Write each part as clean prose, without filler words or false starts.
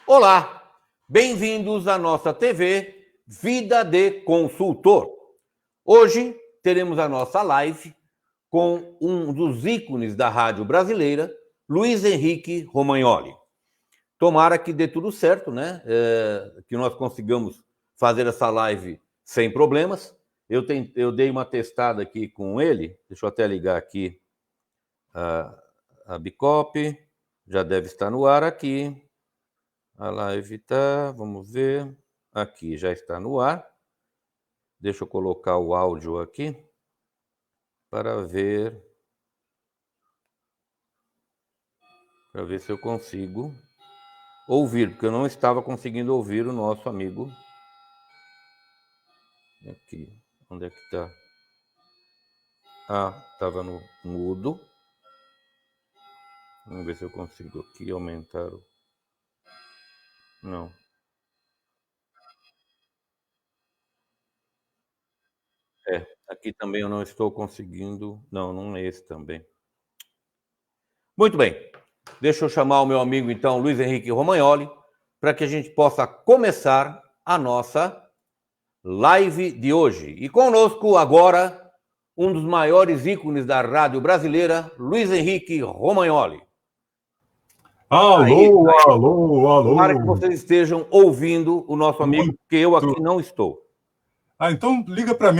Olá, bem-vindos à nossa TV Vida de Consultor. Hoje teremos a nossa live com um dos ícones da rádio brasileira, Luiz Henrique Romagnoli. Tomara que dê tudo certo, né? Que nós consigamos fazer essa live sem problemas. Eu dei uma testada aqui com ele, deixa eu até ligar aqui a Bicop, já deve estar no ar aqui. A live tá, vamos ver, aqui já está no ar. Deixa eu colocar o áudio aqui para ver se eu consigo ouvir, porque eu não estava conseguindo ouvir o nosso amigo. Aqui, onde é que está? Ah, estava no mudo. Vamos ver se eu consigo aqui aumentar o... Não. Aqui também eu não estou conseguindo... Não é esse também. Muito bem. Deixa eu chamar o meu amigo, então, Luiz Henrique Romagnoli, para que a gente possa começar a nossa live de hoje. E conosco agora, um dos maiores ícones da rádio brasileira, Luiz Henrique Romagnoli. Alô, alô. Tomara que vocês estejam ouvindo o nosso amigo, porque eu aqui não estou. Então liga para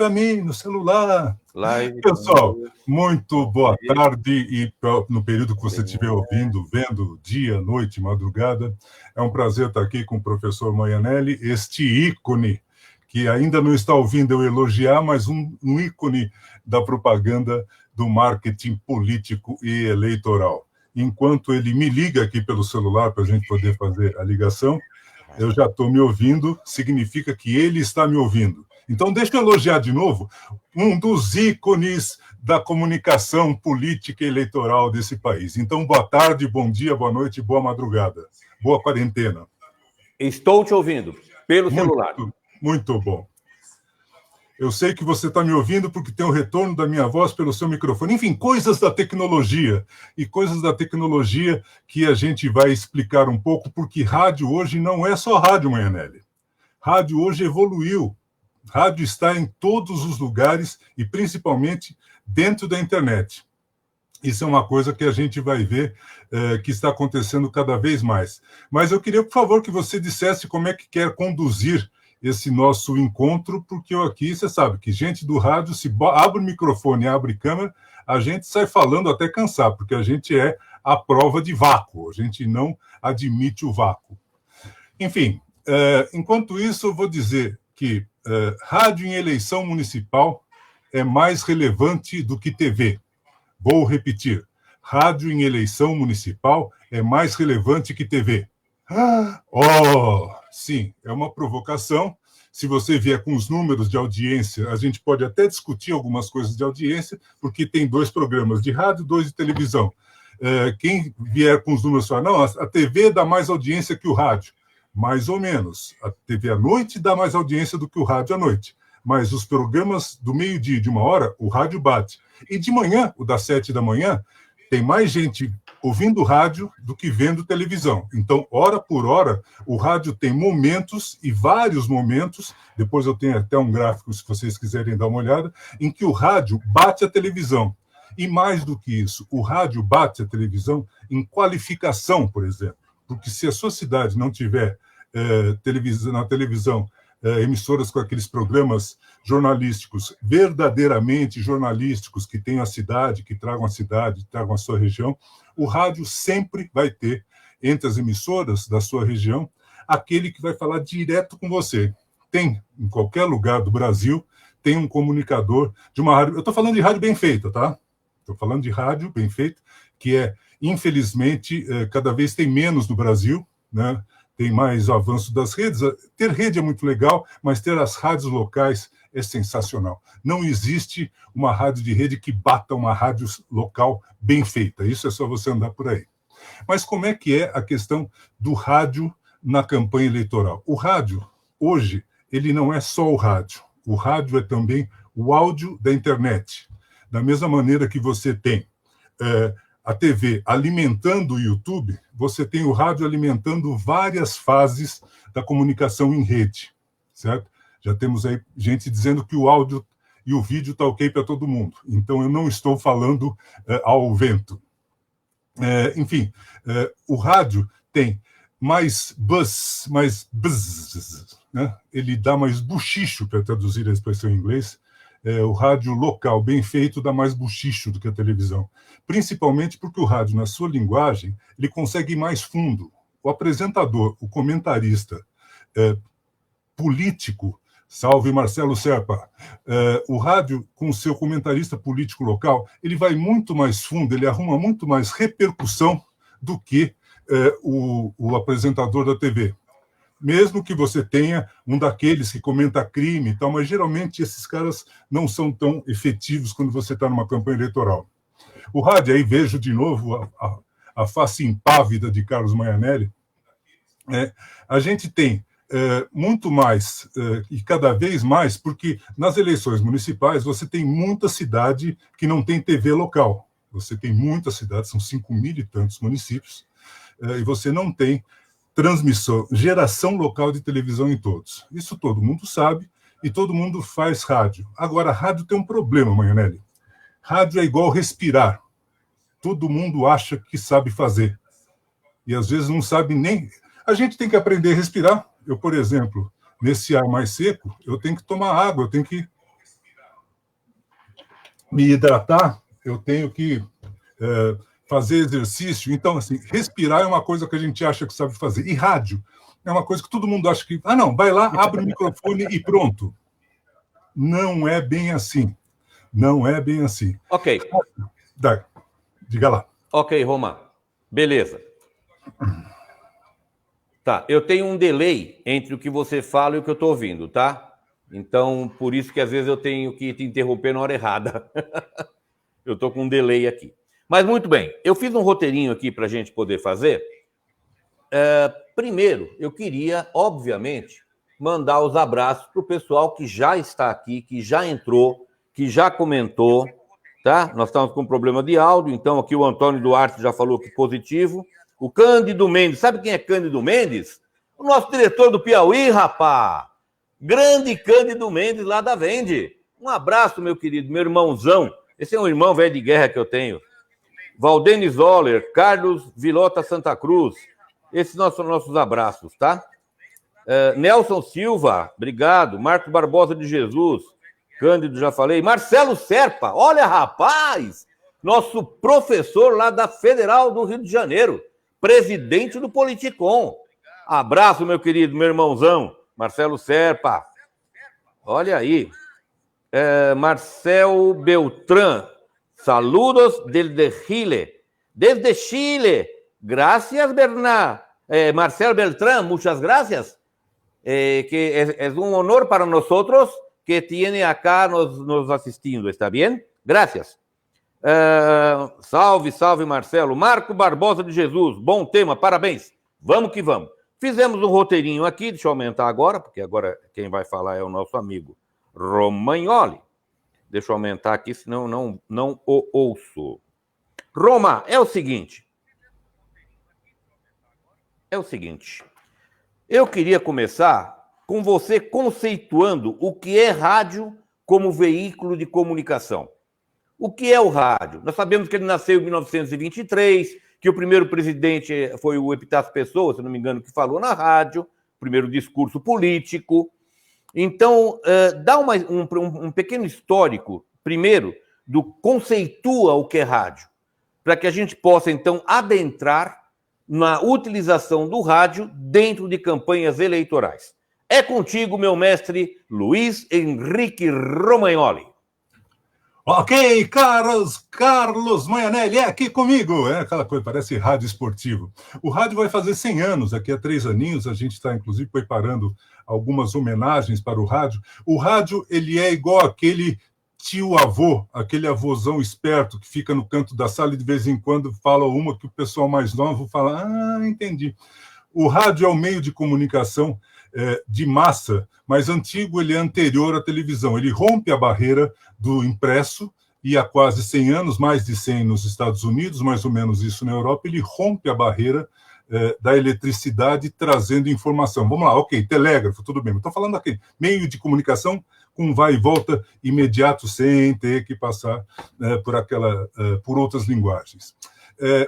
mim no celular. Live. Pessoal, muito boa tarde e no período que você estiver ouvindo, vendo, dia, noite, madrugada, é um prazer estar aqui com o professor Romagnoli, este ícone que ainda não está ouvindo eu elogiar, mas um ícone da propaganda do marketing político e eleitoral. Enquanto ele me liga aqui pelo celular para a gente poder fazer a ligação, eu já estou me ouvindo, significa que ele está me ouvindo. Então, deixa eu elogiar de novo um dos ícones da comunicação política e eleitoral desse país. Então, boa tarde, bom dia, boa noite, boa madrugada. Boa quarentena. Estou te ouvindo pelo celular. Muito bom. Eu sei que você está me ouvindo porque tem o retorno da minha voz pelo seu microfone. Enfim, coisas da tecnologia. E coisas da tecnologia que a gente vai explicar um pouco, porque rádio hoje não é só rádio, Romagnoli. Rádio hoje evoluiu. Rádio está em todos os lugares e principalmente dentro da internet. Isso é uma coisa que a gente vai ver que está acontecendo cada vez mais. Mas eu queria, por favor, que você dissesse como é que quer conduzir esse nosso encontro, porque eu aqui, você sabe, que gente do rádio, se abre o microfone, abre câmera, a gente sai falando até cansar, porque a gente é a prova de vácuo, a gente não admite o vácuo. Enfim, enquanto isso, eu vou dizer que rádio em eleição municipal é mais relevante do que TV. Vou repetir, rádio em eleição municipal é mais relevante que TV. Sim, é uma provocação. Se você vier com os números de audiência, a gente pode até discutir algumas coisas de audiência, porque tem 2 programas de rádio, 2 de televisão. Quem vier com os números fala, não, a TV dá mais audiência que o rádio. Mais ou menos. A TV à noite dá mais audiência do que o rádio à noite. Mas os programas do meio-dia, de 1 hora, o rádio bate. E de manhã, o das 7 da manhã, tem mais gente ouvindo rádio do que vendo televisão. Então, hora por hora, o rádio tem momentos, e vários momentos, depois eu tenho até um gráfico, se vocês quiserem dar uma olhada, em que o rádio bate a televisão. E mais do que isso, o rádio bate a televisão em qualificação, por exemplo. Porque se a sua cidade não tiver na televisão emissoras com aqueles programas jornalísticos, verdadeiramente jornalísticos, que tenham a cidade, que tragam a cidade, tragam a sua região, o rádio sempre vai ter, entre as emissoras da sua região, aquele que vai falar direto com você. Tem, em qualquer lugar do Brasil, tem um comunicador de uma rádio... Eu estou falando de rádio bem feita, tá? Estou falando de rádio bem feita, que infelizmente, cada vez tem menos no Brasil, né? Tem mais o avanço das redes. Ter rede é muito legal, mas ter as rádios locais é sensacional. Não existe uma rádio de rede que bata uma rádio local bem feita. Isso é só você andar por aí. Mas como é que é a questão do rádio na campanha eleitoral? O rádio, hoje, ele não é só o rádio. O rádio é também o áudio da internet. Da mesma maneira que você tem a TV alimentando o YouTube, você tem o rádio alimentando várias fases da comunicação em rede, certo? Já temos aí gente dizendo que o áudio e o vídeo está ok para todo mundo. Então, eu não estou falando ao vento. Enfim, o rádio tem mais buzz, né? Ele dá mais buchicho, para traduzir a expressão em inglês. O rádio local, bem feito, dá mais buchicho do que a televisão. Principalmente porque o rádio, na sua linguagem, ele consegue ir mais fundo. O apresentador, o comentarista político, salve Marcelo Serpa, o rádio, com o seu comentarista político local, ele vai muito mais fundo, ele arruma muito mais repercussão do que o apresentador da TV. Mesmo que você tenha um daqueles que comenta crime e tal, mas geralmente esses caras não são tão efetivos quando você está numa campanha eleitoral. O rádio, aí vejo de novo a face impávida de Carlos Maianelli. A gente tem muito mais, e cada vez mais, porque nas eleições municipais você tem muita cidade que não tem TV local. Você tem muitas cidades, são 5.000 e tantos municípios, e você não tem transmissão, geração local de televisão em todos. Isso todo mundo sabe e todo mundo faz rádio. Agora, rádio tem um problema, Maianelli. Rádio é igual respirar. Todo mundo acha que sabe fazer. E às vezes não sabe nem... A gente tem que aprender a respirar. Eu, por exemplo, nesse ar mais seco, eu tenho que tomar água, eu tenho que me hidratar, eu tenho que fazer exercício. Então, assim, respirar é uma coisa que a gente acha que sabe fazer. E rádio é uma coisa que todo mundo acha que... não, vai lá, abre o microfone e pronto. Não é bem assim. Não é bem assim. Ok. Diga lá. Ok, Roma. Beleza. Tá, eu tenho um delay entre o que você fala e o que eu estou ouvindo, tá? Então, por isso que às vezes eu tenho que te interromper na hora errada. Eu estou com um delay aqui. Mas muito bem, eu fiz um roteirinho aqui para a gente poder fazer. Primeiro, eu queria, obviamente, mandar os abraços para o pessoal que já está aqui, que já entrou, que já comentou, tá? Nós estamos com um problema de áudio, então aqui o Antônio Duarte já falou que positivo. O Cândido Mendes, sabe quem é Cândido Mendes? O nosso diretor do Piauí, rapá! Grande Cândido Mendes, lá da Vende. Um abraço, meu querido, meu irmãozão. Esse é um irmão velho de guerra que eu tenho. Valdene Zoller, Carlos Vilota Santa Cruz. Esses são nossos abraços, tá? Nelson Silva, obrigado. Marcos Barbosa de Jesus. Cândido, já falei. Marcelo Serpa, olha, rapaz! Nosso professor lá da Federal do Rio de Janeiro. Presidente do Politicom. Abraço, meu querido, meu irmãozão. Marcelo Serpa. Olha aí. Marcel Beltrán. Saludos desde Chile. Desde Chile. Gracias, Bernard. Marcel Beltrán, muchas gracias. Que es un honor para nosotros que tiene acá nos assistindo. ¿Está bien? Gracias. Salve, salve, Marcelo. Marco Barbosa de Jesus. Bom tema, parabéns. Vamos que vamos. Fizemos um roteirinho aqui, deixa eu aumentar agora, porque agora quem vai falar é o nosso amigo Romagnoli. Deixa eu aumentar aqui, senão não o ouço. Roma, é o seguinte. Eu queria começar com você conceituando o que é rádio como veículo de comunicação. O que é o rádio? Nós sabemos que ele nasceu em 1923, que o primeiro presidente foi o Epitácio Pessoa, se não me engano, que falou na rádio, primeiro discurso político. Então, dá um pequeno histórico, primeiro, do conceitua o que é rádio, para que a gente possa, então, adentrar na utilização do rádio dentro de campanhas eleitorais. É contigo, meu mestre Luiz Henrique Romagnoli. Ok, Carlos Maianelli, aqui comigo. Aquela coisa, parece rádio esportivo. O rádio vai fazer 100 anos, daqui a 3 aninhos. A gente está, inclusive, preparando algumas homenagens para o rádio. O rádio, ele é igual aquele tio-avô, aquele avôzão esperto que fica no canto da sala e de vez em quando fala uma que o pessoal mais novo fala, entendi. O rádio é o meio de comunicação de massa, mas antigo, ele é anterior à televisão. Ele rompe a barreira do impresso e há quase 100 anos, mais de 100 nos Estados Unidos, mais ou menos isso na Europa, ele rompe a barreira da eletricidade trazendo informação. Vamos lá, ok, telégrafo, tudo bem. Estou falando aqui, meio de comunicação com vai e volta imediato, sem ter que passar por outras linguagens.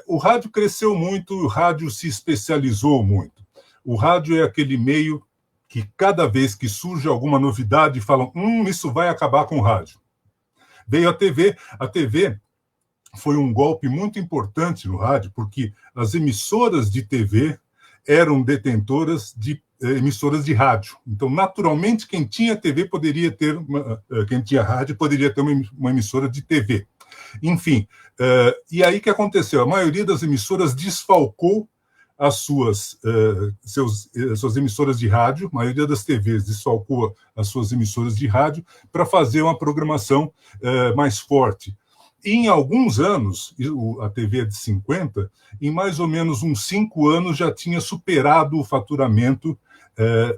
O rádio cresceu muito, o rádio se especializou muito. O rádio é aquele meio que cada vez que surge alguma novidade, falam, isso vai acabar com o rádio. Veio a TV foi um golpe muito importante no rádio, porque as emissoras de TV eram detentoras de emissoras de rádio. Então, naturalmente, quem tinha TV poderia ter, quem tinha rádio poderia ter uma emissora de TV. Enfim, e aí o que aconteceu? A maioria das emissoras desfalcou as suas emissoras de rádio, a maioria das TVs desfalcou as suas emissoras de rádio para fazer uma programação mais forte. Em alguns anos, a TV é de 50, em mais ou menos uns 5 anos já tinha superado o faturamento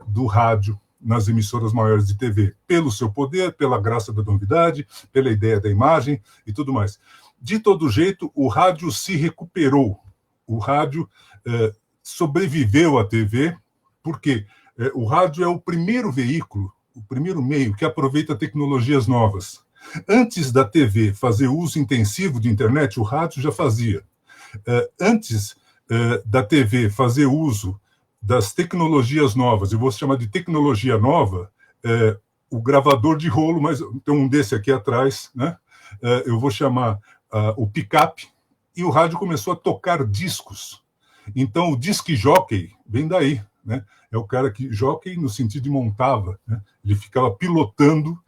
do rádio nas emissoras maiores de TV, pelo seu poder, pela graça da novidade, pela ideia da imagem e tudo mais. De todo jeito, o rádio se recuperou. O rádio sobreviveu à TV, porque o rádio é o primeiro veículo, o primeiro meio que aproveita tecnologias novas. Antes da TV fazer uso intensivo de internet, o rádio já fazia. Antes da TV fazer uso das tecnologias novas, eu vou chamar de tecnologia nova, o gravador de rolo, mas tem um desse aqui atrás, né? Eu vou chamar o picape, e o rádio começou a tocar discos. Então, o disc jockey vem daí, né? É o cara que jockey no sentido de montava, né? Ele ficava pilotando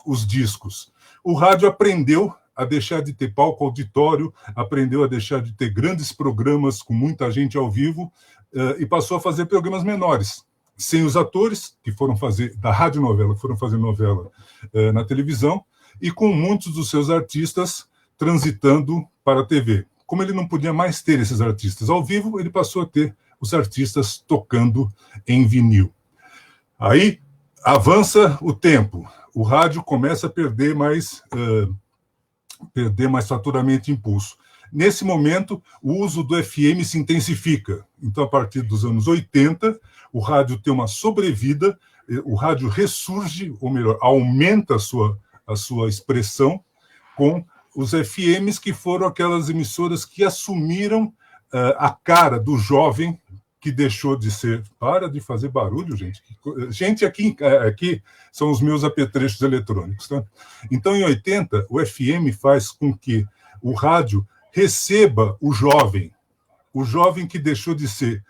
os discos. O rádio aprendeu a deixar de ter palco auditório, aprendeu a deixar de ter grandes programas com muita gente ao vivo e passou a fazer programas menores, sem os atores que foram fazer da radionovela, foram fazer novela na televisão, e com muitos dos seus artistas transitando para a TV. Como ele não podia mais ter esses artistas ao vivo, ele passou a ter os artistas tocando em vinil. Aí avança o tempo, o rádio começa a perder mais faturamento e impulso. Nesse momento, o uso do FM se intensifica. Então, a partir dos anos 80, o rádio tem uma sobrevida, o rádio ressurge, ou melhor, aumenta a sua expressão com os FMs, que foram aquelas emissoras que assumiram a cara do jovem que deixou de ser... Para de fazer barulho, gente. Gente, aqui são os meus apetrechos eletrônicos. Tá? Então, em 80, o FM faz com que o rádio receba o jovem que deixou de ser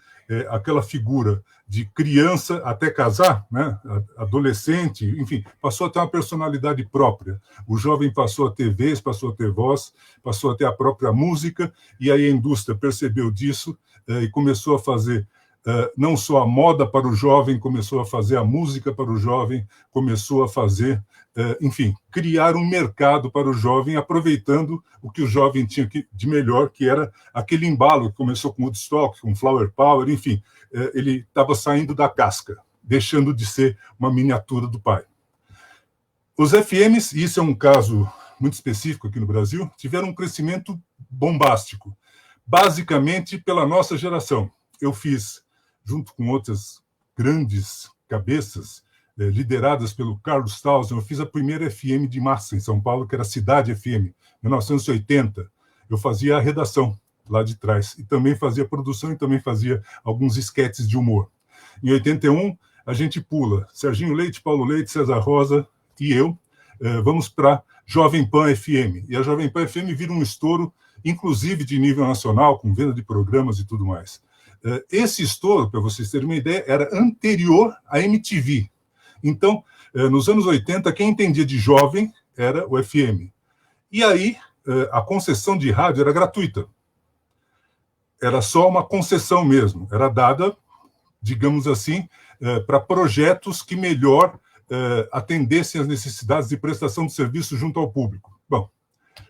aquela figura de criança até casar, né? Adolescente, enfim, passou a ter uma personalidade própria. O jovem passou a ter vez, passou a ter voz, passou a ter a própria música, e aí a indústria percebeu disso e começou a fazer não só a moda para o jovem, começou a fazer a música para o jovem, começou a fazer, enfim, criar um mercado para o jovem, aproveitando o que o jovem tinha de melhor, que era aquele embalo que começou com Woodstock, com Flower Power, enfim, ele estava saindo da casca, deixando de ser uma miniatura do pai. Os FMs, e isso é um caso muito específico aqui no Brasil, tiveram um crescimento bombástico, basicamente pela nossa geração. Eu fiz, junto com outras grandes cabeças, lideradas pelo Carlos Tausen, eu fiz a primeira FM de massa em São Paulo, que era a Cidade FM, em 1980. Eu fazia a redação lá de trás, e também fazia produção, e também fazia alguns esquetes de humor. Em 81, a gente pula Serginho Leite, Paulo Leite, César Rosa e eu, vamos para Jovem Pan FM. E a Jovem Pan FM vira um estouro, inclusive de nível nacional, com venda de programas e tudo mais. Esse estouro, para vocês terem uma ideia, era anterior à MTV. Então, nos anos 80, quem entendia de jovem era o FM. E aí, a concessão de rádio era gratuita. Era só uma concessão mesmo. Era dada, digamos assim, para projetos que melhor atendessem às necessidades de prestação de serviço junto ao público. Bom,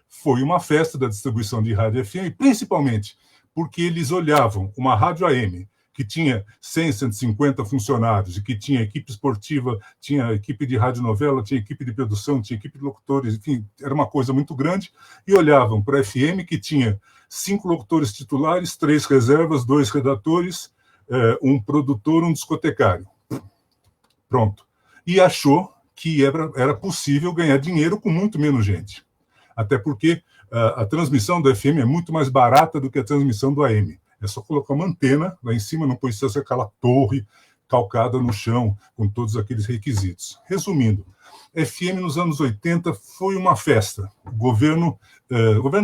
foi uma festa da distribuição de rádio FM, principalmente porque eles olhavam uma rádio AM, que tinha 100, 150 funcionários, e que tinha equipe esportiva, tinha equipe de radionovela, tinha equipe de produção, tinha equipe de locutores, enfim, era uma coisa muito grande, e olhavam para a FM, que tinha 5 locutores titulares, 3 reservas, 2 redatores, um produtor, um discotecário. Pronto. E achou que era possível ganhar dinheiro com muito menos gente. Até porque a transmissão do FM é muito mais barata do que a transmissão do AM. É só colocar uma antena lá em cima, não precisa ser aquela torre calcada no chão, com todos aqueles requisitos. Resumindo, FM nos anos 80 foi uma festa. O governo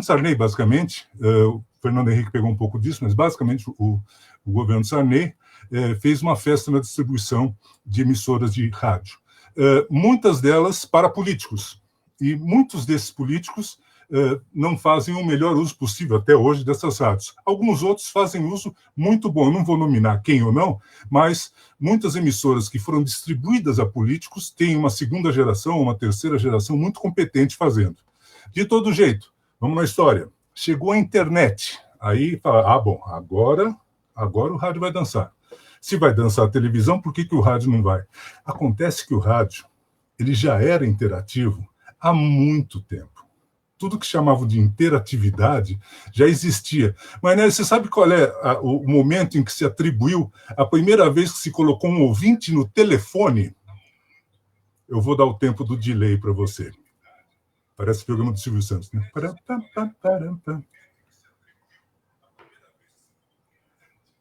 Sarney, basicamente, o Fernando Henrique pegou um pouco disso, mas basicamente o governo Sarney fez uma festa na distribuição de emissoras de rádio. Muitas delas para políticos. E muitos desses políticos não fazem o melhor uso possível até hoje dessas rádios. Alguns outros fazem uso muito bom. Eu não vou nominar quem ou não, mas muitas emissoras que foram distribuídas a políticos têm uma segunda geração, uma terceira geração muito competente fazendo. De todo jeito, vamos na história. Chegou a internet. Aí fala, bom, agora o rádio vai dançar. Se vai dançar a televisão, por que o rádio não vai? Acontece que o rádio ele já era interativo há muito tempo. Tudo que chamavam de interatividade já existia. Mas, né, você sabe qual é o momento em que se atribuiu a primeira vez que se colocou um ouvinte no telefone? Eu vou dar o tempo do delay para você. Parece o programa do Silvio Santos, né?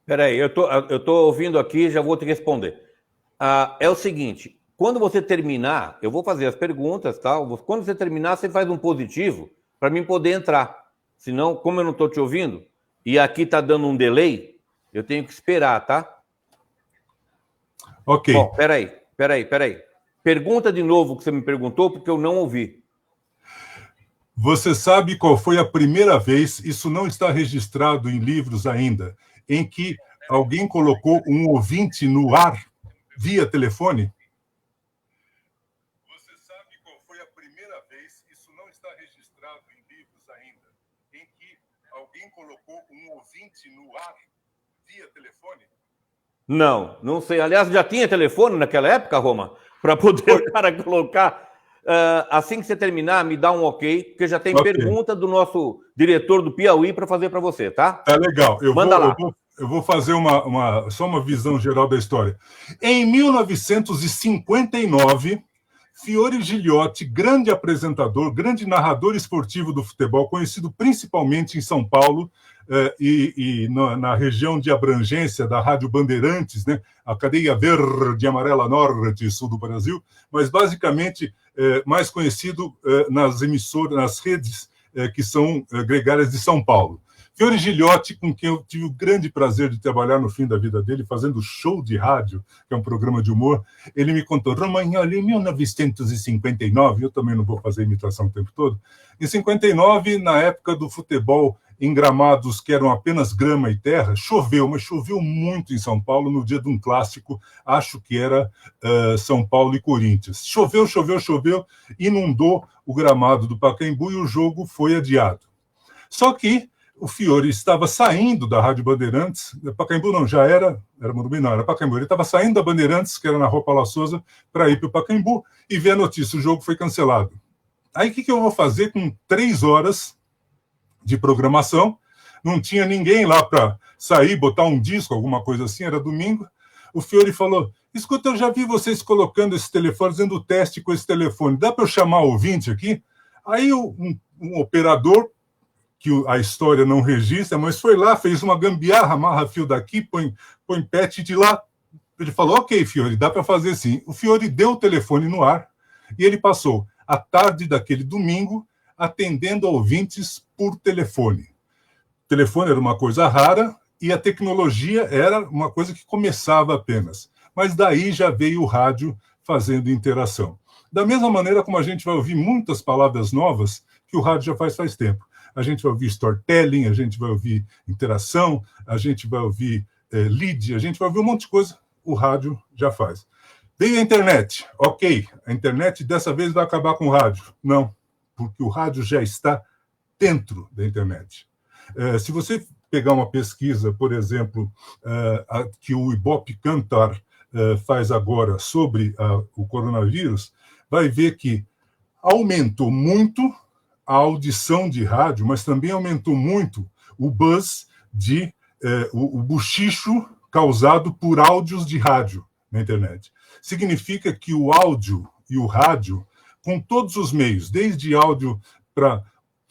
Espera aí, eu tô ouvindo aqui, já vou te responder. É o seguinte, quando você terminar, eu vou fazer as perguntas, tal. Quando você terminar, você faz um positivo para mim poder entrar. Senão, como eu não estou te ouvindo, e aqui está dando um delay, eu tenho que esperar, tá? Ok. Bom, peraí. Pergunta de novo o que você me perguntou, porque eu não ouvi. Você sabe qual foi a primeira vez, isso não está registrado em livros ainda, em que alguém colocou um ouvinte no ar via telefone? Você sabe qual foi a primeira vez, isso não está registrado em livros ainda, em que alguém colocou um ouvinte no ar via telefone? Não sei. Aliás, já tinha telefone naquela época, Roma, para poder o cara colocar. Assim que você terminar, me dá um ok, porque já tem pergunta do nosso diretor do Piauí para fazer para você, tá? Tá legal. Manda lá. Eu vou fazer só uma visão geral da história. Em 1959, Fiore Giliotti, grande apresentador, grande narrador esportivo do futebol, conhecido principalmente em São Paulo e na região de abrangência da Rádio Bandeirantes, né, a cadeia verde, amarela, norte e sul do Brasil, mas basicamente mais conhecido nas emissoras, nas redes que são gregárias de São Paulo. Fiore Giliotti, com quem eu tive o grande prazer de trabalhar no fim da vida dele, fazendo Show de Rádio, que é um programa de humor, ele me contou, Romagnoli, em 1959, eu também não vou fazer imitação o tempo todo, em 59, na época do futebol em gramados que eram apenas grama e terra, choveu, mas choveu muito em São Paulo no dia de um clássico, acho que era São Paulo e Corinthians. Choveu, inundou o gramado do Pacaembu e o jogo foi adiado. Só que o Fiore estava saindo da Rádio Bandeirantes, Pacaembu não, já era Morumbi, não, era Pacaembu. Ele estava saindo da Bandeirantes, que era na Rua Paula Souza, para ir para o Pacaembu e ver a notícia, o jogo foi cancelado. Aí o que eu vou fazer com 3 horas de programação? Não tinha ninguém lá para sair, botar um disco, alguma coisa assim, era domingo. O Fiore falou, escuta, eu já vi vocês colocando esse telefone, fazendo teste com esse telefone, dá para eu chamar o ouvinte aqui? Aí um operador, que a história não registra, mas foi lá, fez uma gambiarra, amarra fio daqui, põe pet de lá. Ele falou, ok, Fiore, dá para fazer sim. O Fiore deu o telefone no ar e ele passou a tarde daquele domingo atendendo ouvintes por telefone. O telefone era uma coisa rara e a tecnologia era uma coisa que começava apenas. Mas daí já veio o rádio fazendo interação. Da mesma maneira como a gente vai ouvir muitas palavras novas que o rádio já faz tempo. A gente vai ouvir storytelling, a gente vai ouvir interação, a gente vai ouvir lead, a gente vai ouvir um monte de coisa, o rádio já faz. Veio a internet, ok, a internet dessa vez vai acabar com o rádio. Não, porque o rádio já está dentro da internet. Se você pegar uma pesquisa, por exemplo, que o Ibope Cantar faz agora sobre o coronavírus, vai ver que aumentou muito a audição de rádio, mas também aumentou muito o buzz o buchicho causado por áudios de rádio na internet. Significa que o áudio e o rádio, com todos os meios, desde áudio para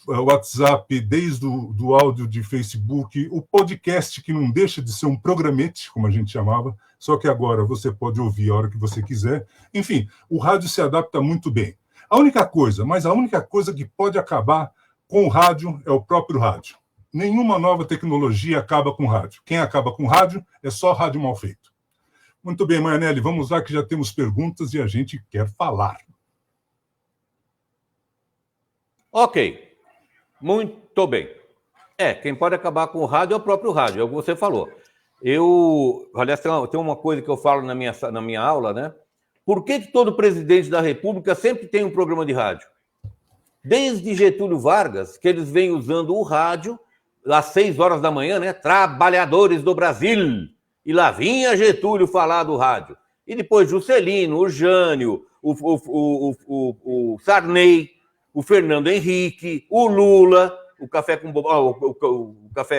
WhatsApp, desde do áudio de Facebook, o podcast, que não deixa de ser um programete, como a gente chamava, só que agora você pode ouvir a hora que você quiser. Enfim, o rádio se adapta muito bem. A única coisa que pode acabar com o rádio é o próprio rádio. Nenhuma nova tecnologia acaba com o rádio. Quem acaba com o rádio é só rádio mal feito. Muito bem, Maianelli, vamos lá que já temos perguntas e a gente quer falar. Ok, muito bem. Quem pode acabar com o rádio é o próprio rádio, é o que você falou. Aliás, tem uma coisa que eu falo na minha aula, né? Por que todo presidente da República sempre tem um programa de rádio? Desde Getúlio Vargas, que eles vêm usando o rádio às 6 horas da manhã, né? Trabalhadores do Brasil. E lá vinha Getúlio falar do rádio. E depois Juscelino, o Jânio, o Sarney, o Fernando Henrique, o Lula, o café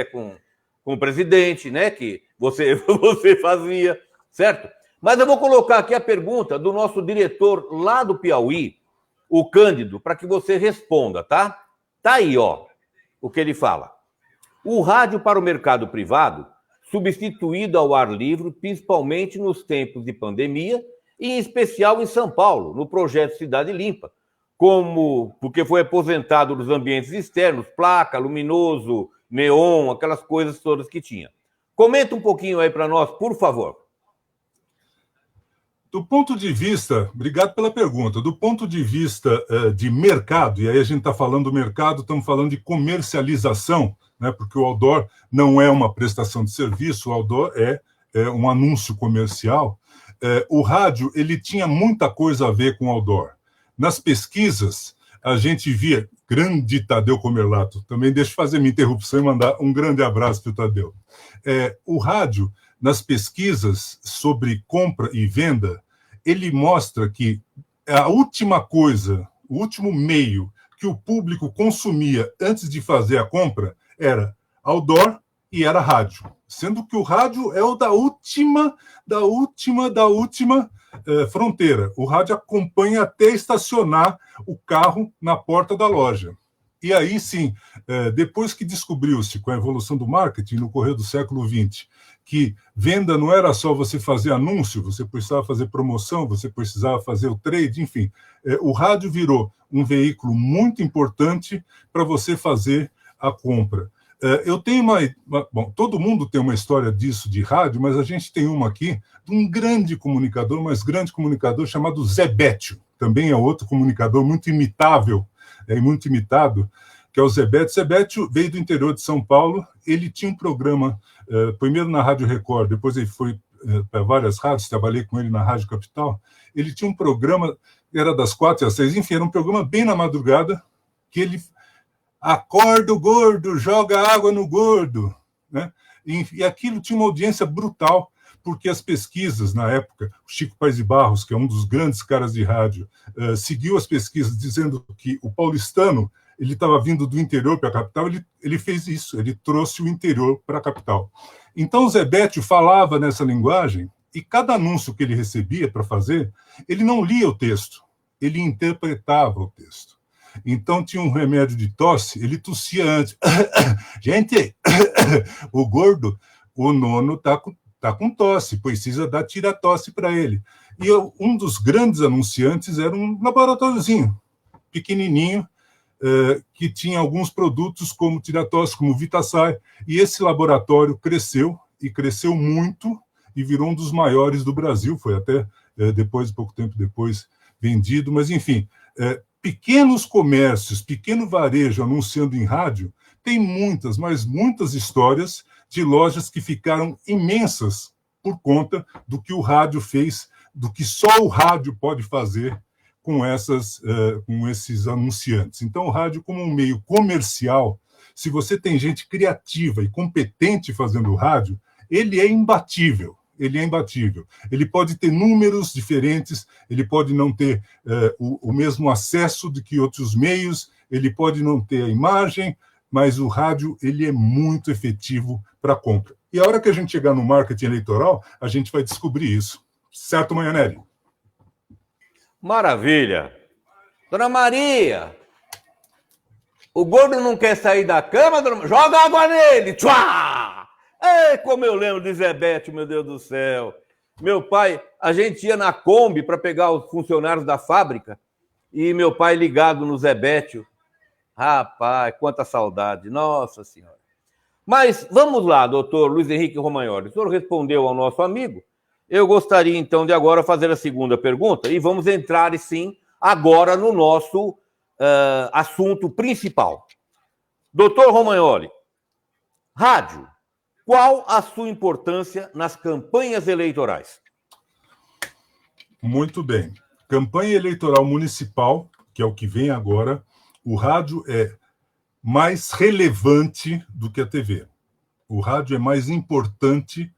com o presidente, né? Que você fazia, certo? Mas eu vou colocar aqui a pergunta do nosso diretor lá do Piauí, o Cândido, para que você responda, tá? Tá aí, ó, o que ele fala. O rádio para o mercado privado, substituído ao ar livre, principalmente nos tempos de pandemia, e em especial em São Paulo, no projeto Cidade Limpa, porque foi aposentado dos ambientes externos, placa, luminoso, neon, aquelas coisas todas que tinha. Comenta um pouquinho aí para nós, por favor. Do ponto de vista, obrigado pela pergunta, do ponto de vista de mercado, e aí a gente está falando do mercado, estamos falando de comercialização, né, porque o outdoor não é uma prestação de serviço, o outdoor é um anúncio comercial. O rádio, ele tinha muita coisa a ver com o outdoor. Nas pesquisas, a gente via, grande Tadeu Comerlato, também deixa eu fazer minha interrupção e mandar um grande abraço para o Tadeu. O rádio, nas pesquisas sobre compra e venda, ele mostra que a última coisa, o último meio que o público consumia antes de fazer a compra era outdoor e era rádio. Sendo que o rádio é o da última fronteira. O rádio acompanha até estacionar o carro na porta da loja. E aí, sim, depois que descobriu-se, com a evolução do marketing no correr do século XX, que venda não era só você fazer anúncio, você precisava fazer promoção, você precisava fazer o trade, enfim. O rádio virou um veículo muito importante para você fazer a compra. Eu tenho bom, todo mundo tem uma história disso de rádio, mas a gente tem uma aqui de um grande comunicador, chamado Zé Bétio. Também é outro comunicador muito imitável, muito imitado, que é o Zé Bétio. Zé Bétio veio do interior de São Paulo, ele tinha um programa, primeiro na Rádio Record, depois ele foi para várias rádios, trabalhei com ele na Rádio Capital. Ele tinha um programa, era das 4 às 6, enfim, era um programa bem na madrugada, que ele acorda o gordo, joga água no gordo, né? E aquilo tinha uma audiência brutal, porque as pesquisas, na época, o Chico Paes de Barros, que é um dos grandes caras de rádio, seguiu as pesquisas dizendo que o paulistano ele estava vindo do interior para a capital, ele fez isso, ele trouxe o interior para a capital. Então, o Zé Bétio falava nessa linguagem, e cada anúncio que ele recebia para fazer, ele não lia o texto, ele interpretava o texto. Então, tinha um remédio de tosse, ele tossia antes. Gente, o gordo, o nono está com tosse, precisa dar tira-tosse para ele. E um dos grandes anunciantes era um laboratóriozinho, pequenininho, que tinha alguns produtos como tira-tosse, como Vitasay, e esse laboratório cresceu, e cresceu muito, e virou um dos maiores do Brasil, foi até pouco tempo depois, vendido, mas enfim, pequenos comércios, pequeno varejo anunciando em rádio, tem muitas, mas muitas histórias de lojas que ficaram imensas por conta do que o rádio fez, do que só o rádio pode fazer com esses anunciantes. Então, o rádio, como um meio comercial, se você tem gente criativa e competente fazendo rádio, ele é imbatível. Ele é imbatível. Ele pode ter números diferentes, ele pode não ter o mesmo acesso do que outros meios, ele pode não ter a imagem, mas o rádio ele é muito efetivo para a compra. E a hora que a gente chegar no marketing eleitoral, a gente vai descobrir isso. Certo, Manhanelli? Maravilha. Dona Maria, o gordo não quer sair da cama, dona... joga água nele! Tchua! É, como eu lembro de Zebete, meu Deus do céu. Meu pai, a gente ia na Kombi para pegar os funcionários da fábrica e meu pai ligado no Zebete. Rapaz, quanta saudade. Nossa Senhora. Mas vamos lá, doutor Luiz Henrique Romagnoli. O senhor respondeu ao nosso amigo. Eu gostaria, então, de agora fazer a segunda pergunta e vamos entrar, sim, agora no nosso assunto principal. Doutor Romagnoli, rádio. Qual a sua importância nas campanhas eleitorais? Muito bem. Campanha eleitoral municipal, que é o que vem agora, o rádio é mais relevante do que a TV. O rádio é mais importante,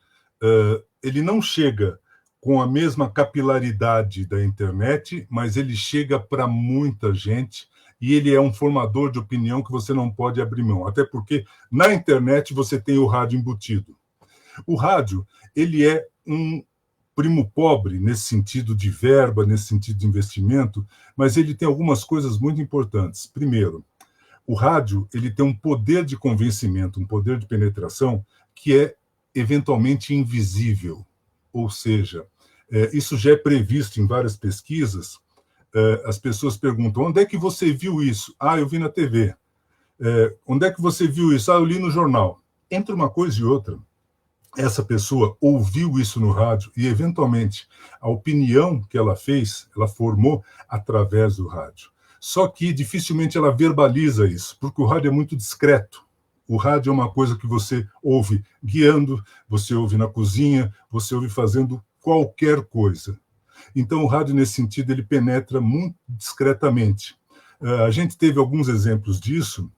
ele não chega com a mesma capilaridade da internet, mas ele chega para muita gente e ele é um formador de opinião que você não pode abrir mão, até porque na internet você tem o rádio embutido. O rádio, ele é um primo pobre nesse sentido de verba, nesse sentido de investimento, mas ele tem algumas coisas muito importantes. Primeiro, o rádio ele tem um poder de convencimento, um poder de penetração que é eventualmente invisível, ou seja, isso já é previsto em várias pesquisas. As pessoas perguntam, onde é que você viu isso? Ah, eu vi na TV. Onde é que você viu isso? Ah, eu li no jornal. Entre uma coisa e outra, essa pessoa ouviu isso no rádio e, eventualmente, a opinião que ela fez, ela formou através do rádio. Só que dificilmente ela verbaliza isso, porque o rádio é muito discreto. O rádio é uma coisa que você ouve guiando, você ouve na cozinha, você ouve fazendo qualquer coisa. Então, o rádio, nesse sentido, ele penetra muito discretamente. A gente teve alguns exemplos disso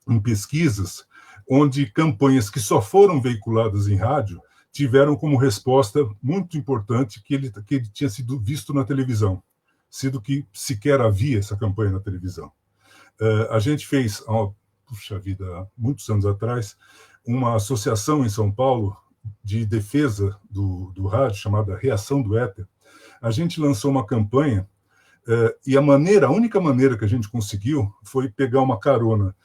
em pesquisas, onde campanhas que só foram veiculadas em rádio tiveram como resposta muito importante que ele tinha sido visto na televisão, sendo que sequer havia essa campanha na televisão. A gente fez, puxa vida, há muitos anos atrás, uma associação em São Paulo de defesa do rádio, chamada Reação do Éter. A gente lançou uma campanha e a única maneira que a gente conseguiu foi pegar uma carona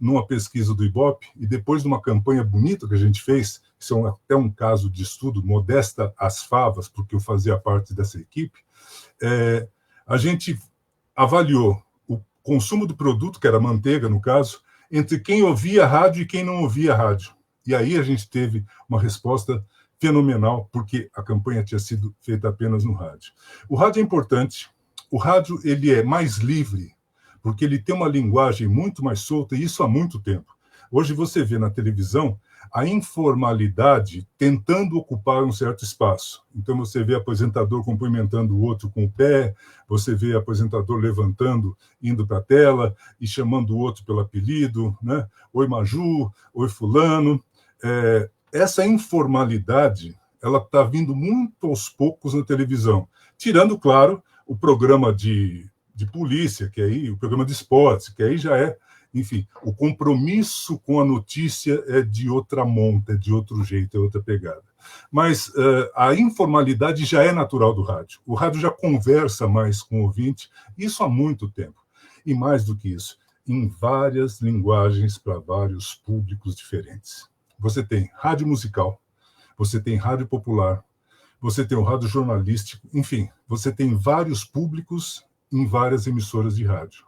numa pesquisa do Ibope e depois de uma campanha bonita que a gente fez, isso é até um caso de estudo, modesta às favas, porque eu fazia parte dessa equipe, a gente avaliou o consumo do produto, que era manteiga no caso, entre quem ouvia rádio e quem não ouvia rádio. E aí a gente teve uma resposta fenomenal, porque a campanha tinha sido feita apenas no rádio. O rádio é importante, o rádio ele é mais livre, porque ele tem uma linguagem muito mais solta, e isso há muito tempo. Hoje você vê na televisão a informalidade tentando ocupar um certo espaço. Então você vê apresentador cumprimentando o outro com o pé, você vê apresentador levantando, indo para a tela e chamando o outro pelo apelido, né? Oi Maju, oi fulano. Essa informalidade, ela está vindo muito aos poucos na televisão, tirando, claro, o programa de polícia, que aí, o programa de esportes, que aí já é, enfim, o compromisso com a notícia é de outra monta, é de outro jeito, é outra pegada. Mas a informalidade já é natural do rádio. O rádio já conversa mais com o ouvinte, isso há muito tempo. E mais do que isso, em várias linguagens para vários públicos diferentes. Você tem rádio musical, você tem rádio popular, você tem o rádio jornalístico, enfim, você tem vários públicos em várias emissoras de rádio.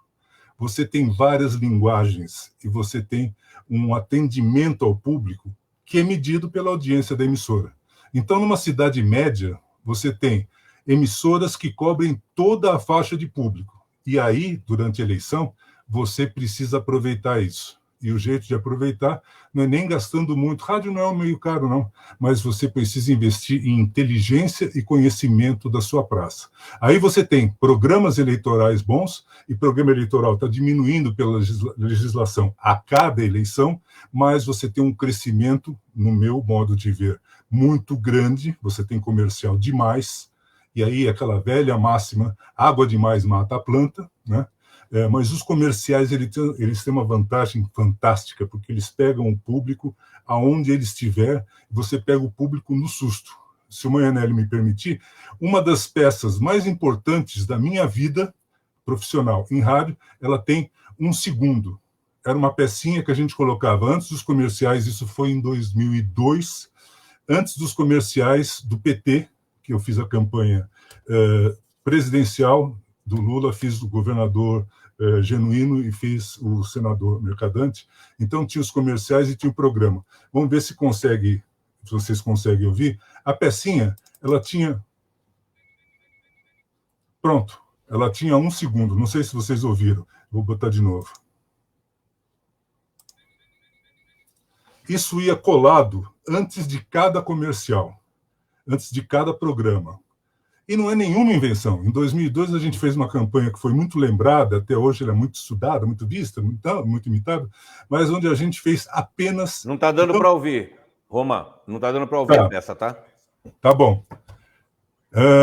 Você tem várias linguagens e você tem um atendimento ao público que é medido pela audiência da emissora. Então, numa cidade média, você tem emissoras que cobrem toda a faixa de público. E aí, durante a eleição, você precisa aproveitar isso. E o jeito de aproveitar não é nem gastando muito. Rádio não é um meio caro, não, mas você precisa investir em inteligência e conhecimento da sua praça. Aí você tem programas eleitorais bons, e programa eleitoral está diminuindo pela legislação a cada eleição, mas você tem um crescimento, no meu modo de ver, muito grande, você tem comercial demais, e aí aquela velha máxima, água demais mata a planta, né? Mas os comerciais eles têm uma vantagem fantástica, porque eles pegam o público aonde ele estiver, você pega o público no susto. Se o Maianelli me permitir, uma das peças mais importantes da minha vida profissional em rádio, ela tem 1 segundo. Era uma pecinha que a gente colocava antes dos comerciais, isso foi em 2002, antes dos comerciais do PT, que eu fiz a campanha presidencial do Lula, fiz o governador Genuíno e fiz o senador Mercadante. Então tinha os comerciais e tinha o programa. Vamos ver se vocês conseguem ouvir. A pecinha, ela tinha... Pronto, ela tinha 1 segundo. Não sei se vocês ouviram. Vou botar de novo. Isso ia colado antes de cada comercial, antes de cada programa. E não é nenhuma invenção. Em 2002, a gente fez uma campanha que foi muito lembrada, até hoje ela é muito estudada, muito vista, muito imitada, mas onde a gente fez apenas... Não está dando para ouvir, Roma. Não está dando para ouvir a peça, tá? Tá bom.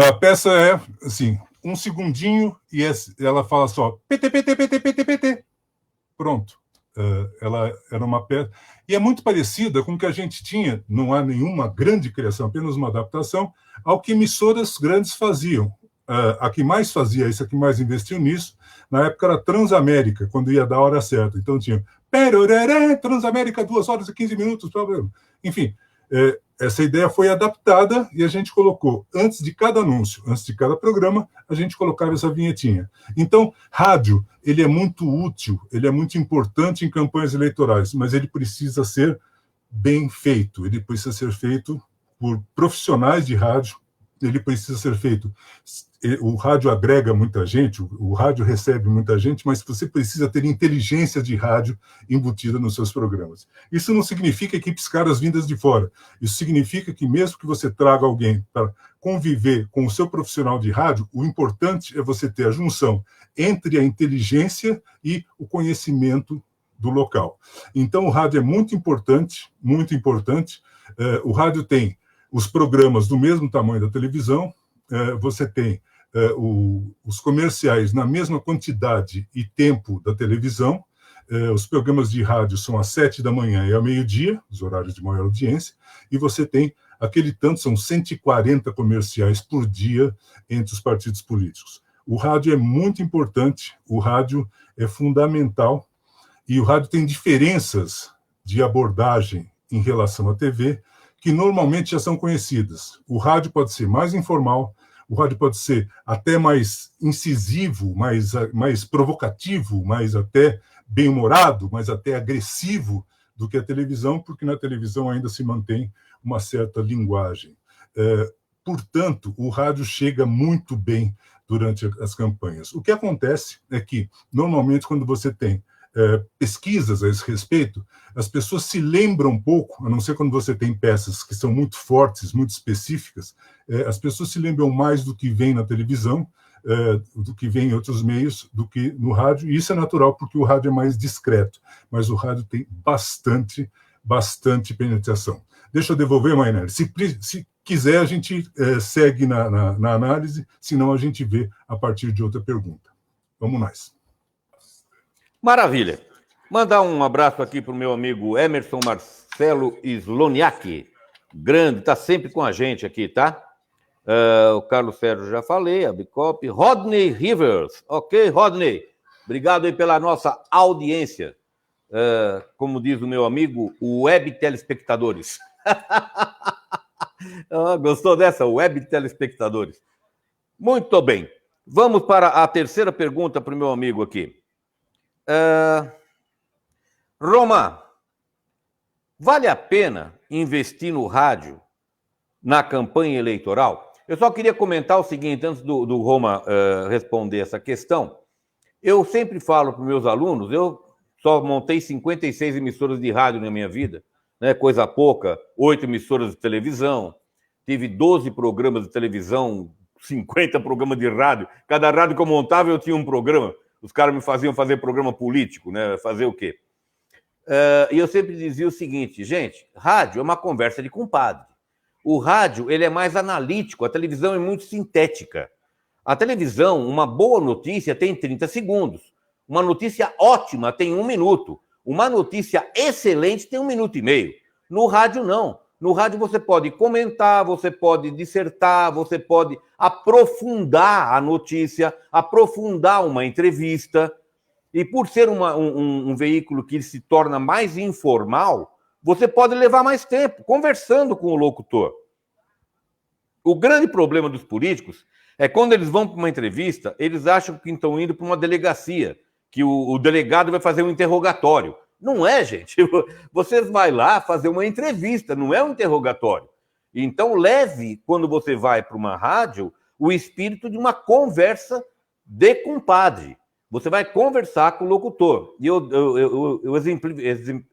A peça é, assim, 1 segundinho e ela fala só PT, PT, PT, PT, PT. Pronto. Ela era uma peça... E é muito parecida com o que a gente tinha, não há nenhuma grande criação, apenas uma adaptação, ao que emissoras grandes faziam. A que mais fazia isso, a que mais investiu nisso, na época era Transamérica, quando ia dar a hora certa. Então tinha Transamérica, 2 horas e 15 minutos, enfim, essa ideia foi adaptada e a gente colocou, antes de cada anúncio, antes de cada programa, a gente colocava essa vinhetinha. Então, rádio, ele é muito útil, ele é muito importante em campanhas eleitorais, mas ele precisa ser bem feito, ele precisa ser feito por profissionais de rádio, ele precisa ser feito... O rádio agrega muita gente, o rádio recebe muita gente, mas você precisa ter inteligência de rádio embutida nos seus programas. Isso não significa equipes caras vindas de fora. Isso significa que mesmo que você traga alguém para conviver com o seu profissional de rádio, o importante é você ter a junção entre a inteligência e o conhecimento do local. Então, o rádio é muito importante, muito importante. O rádio tem os programas do mesmo tamanho da televisão, você tem os comerciais na mesma quantidade e tempo da televisão, os programas de rádio são às 7 da manhã e ao meio-dia, os horários de maior audiência, e você tem aquele tanto, são 140 comerciais por dia entre os partidos políticos. O rádio é muito importante, o rádio é fundamental, e o rádio tem diferenças de abordagem em relação à TV, que normalmente já são conhecidas. O rádio pode ser mais informal, o rádio pode ser até mais incisivo, mais provocativo, mais até bem-humorado, mais até agressivo do que a televisão, porque na televisão ainda se mantém uma certa linguagem. Portanto, o rádio chega muito bem durante as campanhas. O que acontece é que, normalmente, quando você tem pesquisas a esse respeito, as pessoas se lembram um pouco, a não ser quando você tem peças que são muito fortes, muito específicas, as pessoas se lembram mais do que vem na televisão, do que vem em outros meios, do que no rádio, e isso é natural, porque o rádio é mais discreto, mas o rádio tem bastante penetração. Deixa eu devolver, Maianelli. Se quiser, a gente segue na análise, senão a gente vê a partir de outra pergunta. Vamos nós. Maravilha. Mandar um abraço aqui para o meu amigo Emerson Marcelo Sloniak. Grande, está sempre com a gente aqui, tá? O Carlos Sérgio já falei, a Bicop. Rodney Rivers. Ok, Rodney. Obrigado aí pela nossa audiência. Como diz o meu amigo, web telespectadores. Gostou dessa? Web telespectadores. Muito bem. Vamos para a terceira pergunta para o meu amigo aqui. Roma, vale a pena investir no rádio na campanha eleitoral? Eu só queria comentar o seguinte, antes do Roma responder essa questão. Eu sempre falo para os meus alunos, eu só montei 56 emissoras de rádio na minha vida, né? Coisa pouca, 8 emissoras de televisão, tive 12 programas de televisão, 50 programas de rádio. Cada rádio que eu montava, eu tinha um programa. Os caras me faziam fazer programa político, né? Fazer o quê? E eu sempre dizia o seguinte, gente, rádio é uma conversa de compadre. O rádio, ele é mais analítico, a televisão é muito sintética. A televisão, uma boa notícia tem 30 segundos. Uma notícia ótima tem 1 minuto. Uma notícia excelente tem 1 minuto e meio. No rádio, não. No rádio você pode comentar, você pode dissertar, você pode aprofundar a notícia, aprofundar uma entrevista. E por ser um veículo que se torna mais informal, você pode levar mais tempo conversando com o locutor. O grande problema dos políticos é quando eles vão para uma entrevista, eles acham que estão indo para uma delegacia, que o delegado vai fazer um interrogatório. Não é, gente. Vocês vão lá fazer uma entrevista, não é um interrogatório. Então, leve, quando você vai para uma rádio, o espírito de uma conversa de compadre. Você vai conversar com o locutor. E eu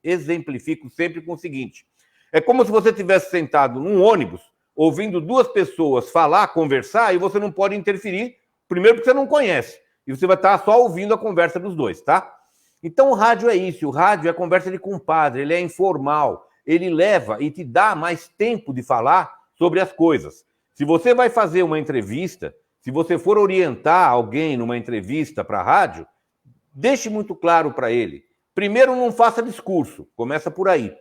exemplifico sempre com o seguinte. É como se você estivesse sentado num ônibus, ouvindo 2 pessoas falar, conversar, e você não pode interferir, primeiro porque você não conhece. E você vai estar só ouvindo a conversa dos 2, tá? Então o rádio é isso, o rádio é conversa de compadre, ele é informal, ele leva e te dá mais tempo de falar sobre as coisas. Se você vai fazer uma entrevista, se você for orientar alguém numa entrevista para a rádio, deixe muito claro para ele. Primeiro, não faça discurso, começa por aí.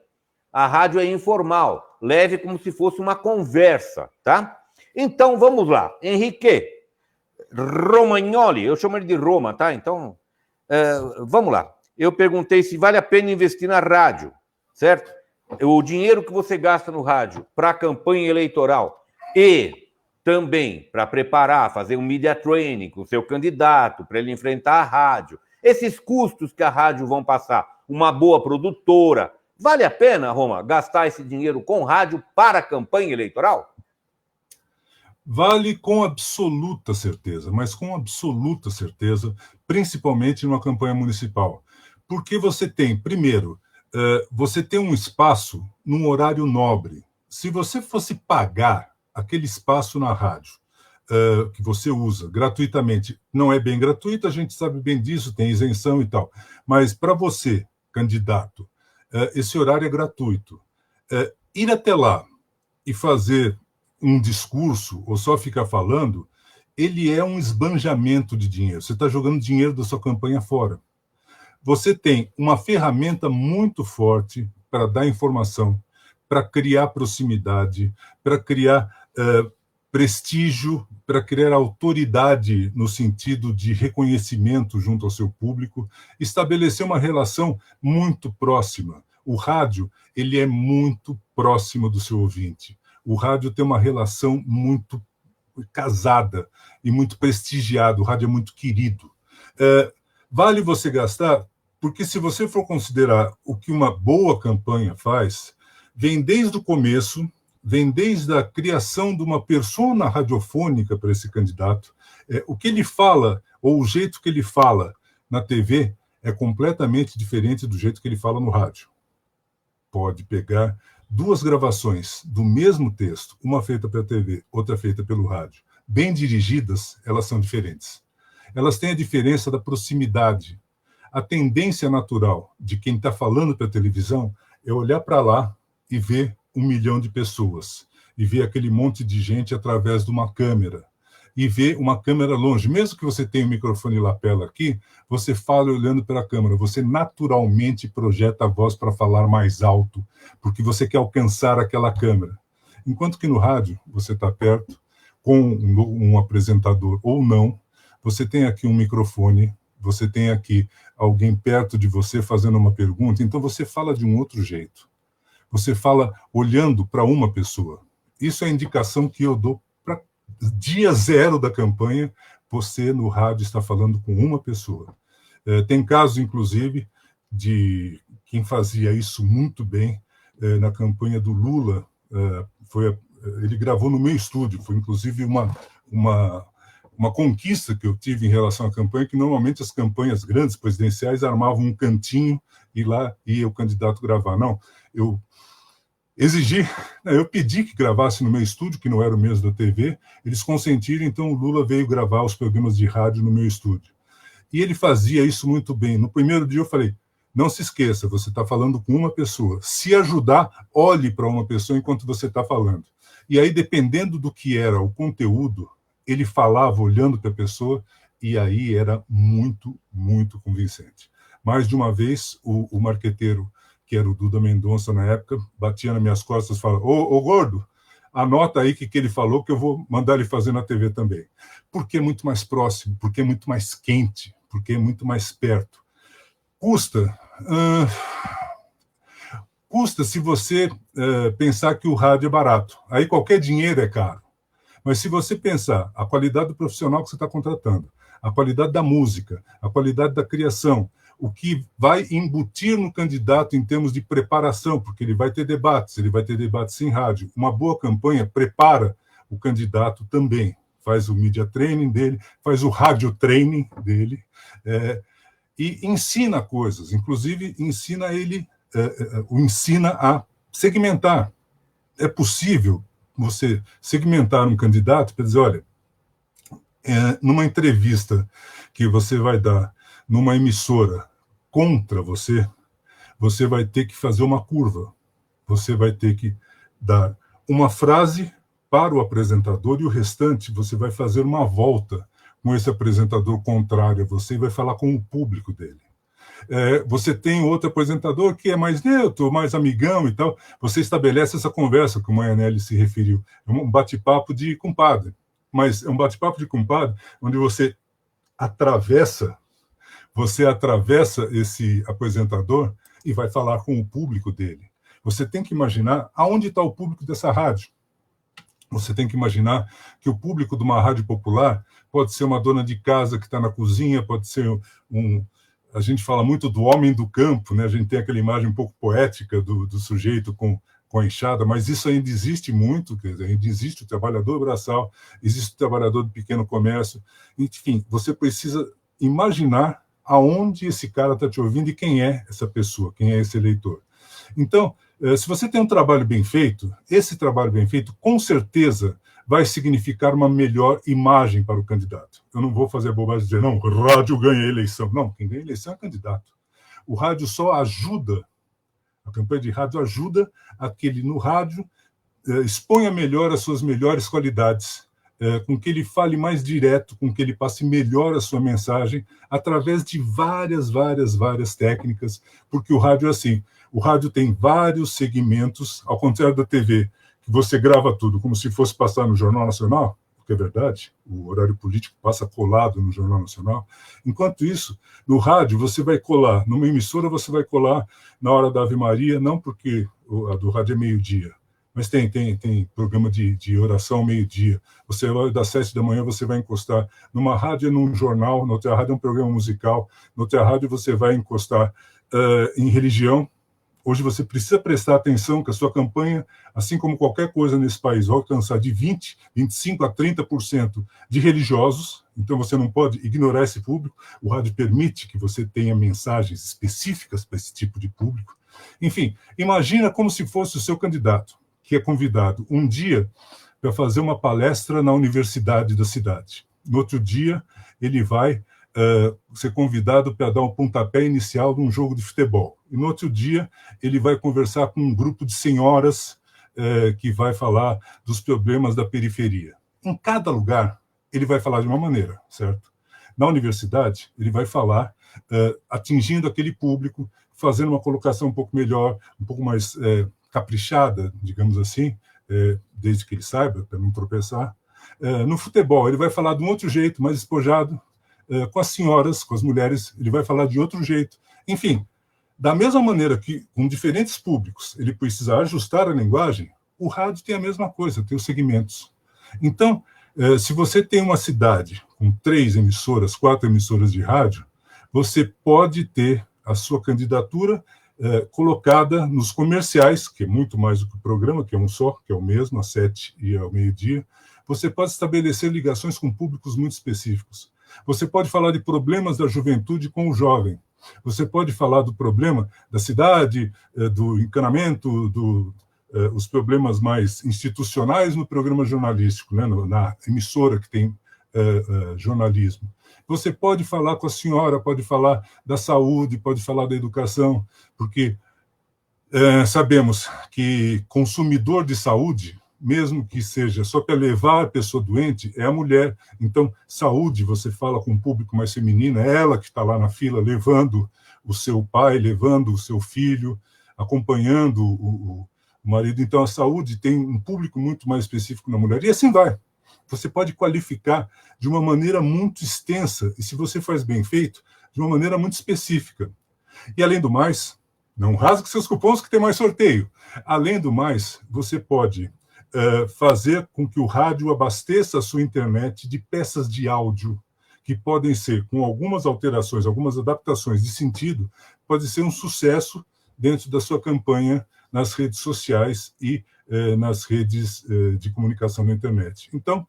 A rádio é informal, leve como se fosse uma conversa, tá? Então, vamos lá. Henrique Romagnoli, eu chamo ele de Roma, tá? Então, vamos lá. Eu perguntei se vale a pena investir na rádio, certo? O dinheiro que você gasta no rádio para a campanha eleitoral e também para preparar, fazer um media training com o seu candidato, para ele enfrentar a rádio. Esses custos que a rádio vão passar, uma boa produtora, vale a pena, Roma, gastar esse dinheiro com rádio para a campanha eleitoral? Vale com absoluta certeza, mas com absoluta certeza, principalmente numa campanha municipal. Porque você tem, primeiro, você tem um espaço num horário nobre. Se você fosse pagar aquele espaço na rádio que você usa gratuitamente, não é bem gratuito, a gente sabe bem disso, tem isenção e tal, mas para você, candidato, esse horário é gratuito. Ir até lá e fazer um discurso ou só ficar falando, ele é um esbanjamento de dinheiro. Você está jogando dinheiro da sua campanha fora. Você tem uma ferramenta muito forte para dar informação, para criar proximidade, para criar prestígio, para criar autoridade no sentido de reconhecimento junto ao seu público, estabelecer uma relação muito próxima. O rádio, ele é muito próximo do seu ouvinte. O rádio tem uma relação muito casada e muito prestigiada. O rádio é muito querido. Vale você gastar, porque se você for considerar o que uma boa campanha faz, vem desde o começo, vem desde a criação de uma persona radiofônica para esse candidato. O que ele fala, ou o jeito que ele fala na TV, é completamente diferente do jeito que ele fala no rádio. Pode pegar 2 gravações do mesmo texto, uma feita pela TV, outra feita pelo rádio, bem dirigidas, elas são diferentes. Elas têm a diferença da proximidade. A tendência natural de quem está falando pela televisão é olhar para lá e ver 1 milhão de pessoas, e ver aquele monte de gente através de uma câmera, e ver uma câmera longe. Mesmo que você tenha um microfone lapela aqui, você fala olhando pela câmera, você naturalmente projeta a voz para falar mais alto, porque você quer alcançar aquela câmera. Enquanto que no rádio, você está perto, com um apresentador ou não, você tem aqui um microfone, você tem aqui alguém perto de você fazendo uma pergunta, então você fala de um outro jeito. Você fala olhando para uma pessoa. Isso é a indicação que eu dou para dia 0 da campanha, você no rádio está falando com uma pessoa. Tem casos, inclusive, de quem fazia isso muito bem na campanha do Lula. Ele gravou no meu estúdio, foi inclusive uma uma conquista que eu tive em relação à campanha, que normalmente as campanhas grandes presidenciais armavam um cantinho e lá ia o candidato gravar. Não, eu pedi que gravasse no meu estúdio, que não era o mesmo da TV, eles consentiram, então o Lula veio gravar os programas de rádio no meu estúdio. E ele fazia isso muito bem. No primeiro dia eu falei, não se esqueça, você está falando com uma pessoa. Se ajudar, olhe para uma pessoa enquanto você está falando. E aí, dependendo do que era o conteúdo, ele falava olhando para a pessoa, e aí era muito, muito convincente. Mais de uma vez, o marqueteiro, que era o Duda Mendonça na época, batia nas minhas costas e falava, ô gordo, anota aí o que ele falou, que eu vou mandar ele fazer na TV também. Porque é muito mais próximo, porque é muito mais quente, porque é muito mais perto. Custa se você pensar que o rádio é barato. Aí qualquer dinheiro é caro. Mas se você pensar a qualidade do profissional que você está contratando, a qualidade da música, a qualidade da criação, o que vai embutir no candidato em termos de preparação, porque ele vai ter debates em rádio. Uma boa campanha prepara o candidato também. Faz o media training dele, faz o rádio training dele, e ensina coisas. Inclusive, ensina a segmentar. É possível você segmentar um candidato para dizer, olha, numa entrevista que você vai dar numa emissora contra você, você vai ter que fazer uma curva. Você vai ter que dar uma frase para o apresentador e o restante você vai fazer uma volta com esse apresentador contrário a você e vai falar com o público dele. Você tem outro apresentador que é mais neutro, mais amigão e tal, você estabelece essa conversa, como a Anelli se referiu, é um bate-papo de compadre, mas é um bate-papo de compadre onde você atravessa esse apresentador e vai falar com o público dele. Você tem que imaginar aonde está o público dessa rádio. Você tem que imaginar que o público de uma rádio popular pode ser uma dona de casa que está na cozinha, pode ser a gente fala muito do homem do campo, né? A gente tem aquela imagem um pouco poética do sujeito com a enxada, mas isso ainda existe muito, quer dizer, ainda existe o trabalhador braçal, existe o trabalhador do pequeno comércio, enfim, você precisa imaginar aonde esse cara está te ouvindo e quem é essa pessoa, quem é esse eleitor. Então, se você tem um trabalho bem feito, esse trabalho bem feito, com certeza, vai significar uma melhor imagem para o candidato. Eu não vou fazer bobagem e dizer, não, o rádio ganha a eleição. Não, quem ganha a eleição é o candidato. O rádio só ajuda, a campanha de rádio ajuda a que ele, no rádio, exponha melhor as suas melhores qualidades, com que ele fale mais direto, com que ele passe melhor a sua mensagem, através de várias técnicas, porque o rádio é assim, o rádio tem vários segmentos, ao contrário da TV, que você grava tudo como se fosse passar no Jornal Nacional, porque é verdade, o horário político passa colado no Jornal Nacional. Enquanto isso, no rádio você vai colar, numa emissora você vai colar na hora da Ave Maria, não porque a do rádio é meio-dia, mas tem programa de oração meio-dia. Você vai das 7 da manhã, você vai encostar numa rádio e num jornal, na outra rádio é um programa musical, na outra rádio você vai encostar em religião. Hoje você precisa prestar atenção que a sua campanha, assim como qualquer coisa nesse país, vai alcançar de 20%, 25% a 30% de religiosos, então você não pode ignorar esse público. O rádio permite que você tenha mensagens específicas para esse tipo de público. Enfim, imagina como se fosse o seu candidato, que é convidado um dia para fazer uma palestra na universidade da cidade. No outro dia, ele vai ser convidado para dar um pontapé inicial de um jogo de futebol. E no outro dia, ele vai conversar com um grupo de senhoras que vai falar dos problemas da periferia. Em cada lugar, ele vai falar de uma maneira, certo? Na universidade, ele vai falar atingindo aquele público, fazendo uma colocação um pouco melhor, um pouco mais caprichada, digamos assim, desde que ele saiba, para não tropeçar. No futebol, ele vai falar de um outro jeito, mais espojado, com as senhoras, com as mulheres, ele vai falar de outro jeito. Enfim, da mesma maneira que com diferentes públicos ele precisa ajustar a linguagem, o rádio tem a mesma coisa, tem os segmentos. Então, se você tem uma cidade com 3 emissoras, 4 emissoras de rádio, você pode ter a sua candidatura colocada nos comerciais, que é muito mais do que o programa, que é um só, que é o mesmo, às 7 e ao meio-dia. Você pode estabelecer ligações com públicos muito específicos. Você pode falar de problemas da juventude com o jovem. Você pode falar do problema da cidade, do encanamento, os problemas mais institucionais no programa jornalístico, né, na emissora que tem jornalismo. Você pode falar com a senhora, pode falar da saúde, pode falar da educação, porque sabemos que consumidor de saúde, mesmo que seja só para levar a pessoa doente, é a mulher. Então, saúde, você fala com um público mais feminino, é ela que está lá na fila, levando o seu pai, levando o seu filho, acompanhando o marido. Então, a saúde tem um público muito mais específico na mulher. E assim vai. Você pode qualificar de uma maneira muito extensa, e se você faz bem feito, de uma maneira muito específica. E, além do mais, não rasgue seus cupons que tem mais sorteio. Além do mais, você pode fazer com que o rádio abasteça a sua internet de peças de áudio que podem ser, com algumas alterações, algumas adaptações de sentido, pode ser um sucesso dentro da sua campanha nas redes sociais e nas redes de comunicação na internet. Então,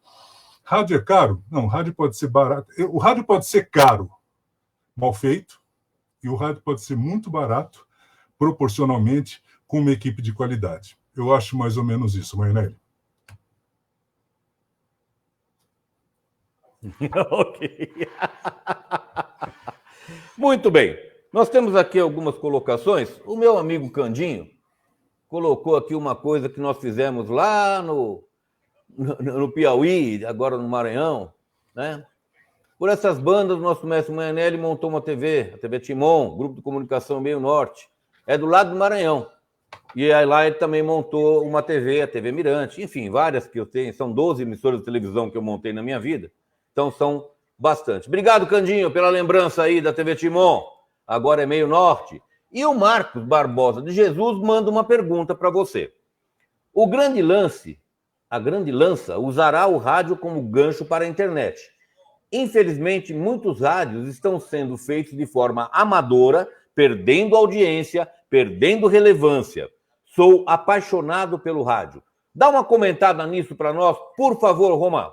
rádio é caro? Não, rádio pode ser barato. O rádio pode ser caro, mal feito, e o rádio pode ser muito barato, proporcionalmente, com uma equipe de qualidade. Eu acho mais ou menos isso, Mainelli. Ok. Muito bem. Nós temos aqui algumas colocações. O meu amigo Candinho colocou aqui uma coisa que nós fizemos lá no Piauí, agora no Maranhão, né? Por essas bandas, o nosso mestre Mainelli montou uma TV, a TV Timon, Grupo de Comunicação Meio Norte. É do lado do Maranhão. E aí lá ele também montou uma TV, a TV Mirante, enfim, várias que eu tenho, são 12 emissoras de televisão que eu montei na minha vida, então são bastante. Obrigado, Candinho, pela lembrança aí da TV Timon, agora é Meio Norte. E o Marcos Barbosa de Jesus manda uma pergunta para você. O Grande Lance, a Grande Lança, usará o rádio como gancho para a internet. Infelizmente, muitos rádios estão sendo feitos de forma amadora, perdendo audiência, perdendo relevância. Sou apaixonado pelo rádio. Dá uma comentada nisso para nós, por favor, Romão.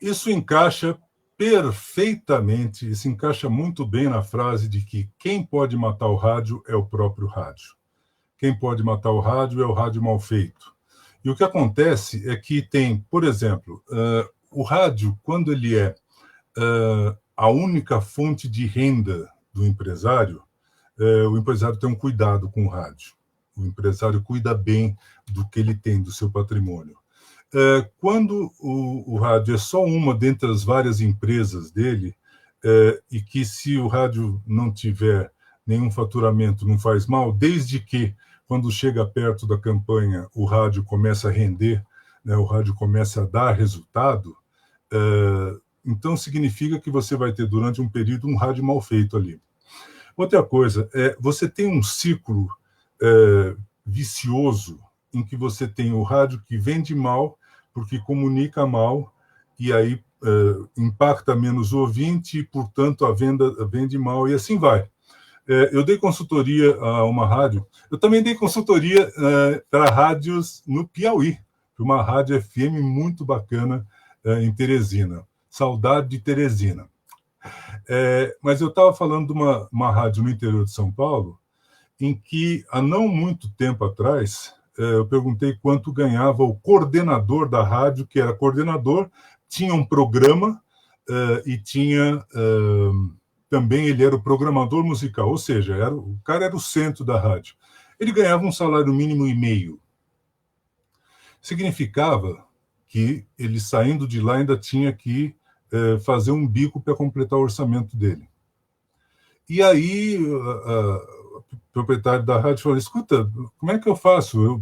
Isso encaixa perfeitamente, isso encaixa muito bem na frase de que quem pode matar o rádio é o próprio rádio. Quem pode matar o rádio é o rádio mal feito. E o que acontece é que tem, por exemplo, o rádio, quando ele é a única fonte de renda do empresário, o empresário tem um cuidado com o rádio. O empresário cuida bem do que ele tem, do seu patrimônio. Quando o rádio é só uma dentre as várias empresas dele, e que se o rádio não tiver nenhum faturamento, não faz mal, desde que, quando chega perto da campanha, o rádio começa a render, né, o rádio começa a dar resultado, então significa que você vai ter, durante um período, um rádio mal feito ali. Outra coisa, você tem um ciclo vicioso em que você tem o rádio que vende mal, porque comunica mal, e aí impacta menos o ouvinte, e, portanto, a venda vende mal, e assim vai. Eu dei consultoria a uma rádio, eu também dei consultoria para rádios no Piauí, uma rádio FM muito bacana em Teresina. Saudade de Teresina. Mas eu estava falando de uma rádio no interior de São Paulo, em que, há não muito tempo atrás, eu perguntei quanto ganhava o coordenador da rádio, que era coordenador, tinha um programa e tinha também, ele era o programador musical, ou seja, o cara era o centro da rádio. Ele ganhava um salário mínimo e meio. Significava que ele, saindo de lá, ainda tinha que fazer um bico para completar o orçamento dele. E aí proprietário da rádio falou, escuta, como é que eu faço?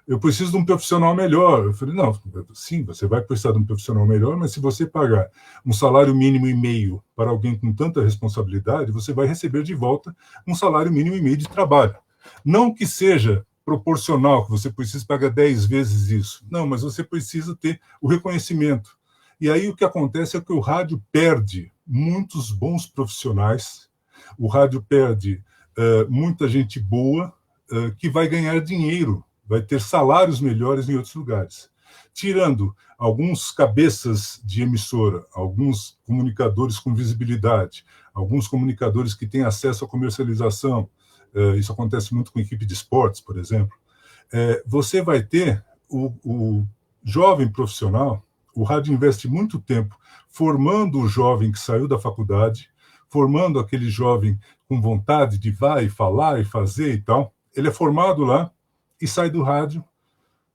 Eu preciso de um profissional melhor. Eu falei, não, sim, você vai precisar de um profissional melhor, mas se você pagar um salário mínimo e meio para alguém com tanta responsabilidade, você vai receber de volta um salário mínimo e meio de trabalho. Não que seja proporcional, que você precisa pagar 10 vezes isso. Não, mas você precisa ter o reconhecimento. E aí o que acontece é que o rádio perde muitos bons profissionais, o rádio perde muita gente boa que vai ganhar dinheiro, vai ter salários melhores em outros lugares. Tirando alguns cabeças de emissora, alguns comunicadores com visibilidade, alguns comunicadores que têm acesso à comercialização, isso acontece muito com equipe de esportes, por exemplo, você vai ter o jovem profissional. O rádio investe muito tempo formando o jovem que saiu da faculdade, formando aquele jovem com vontade de vai e falar e fazer e tal. Ele é formado lá e sai do rádio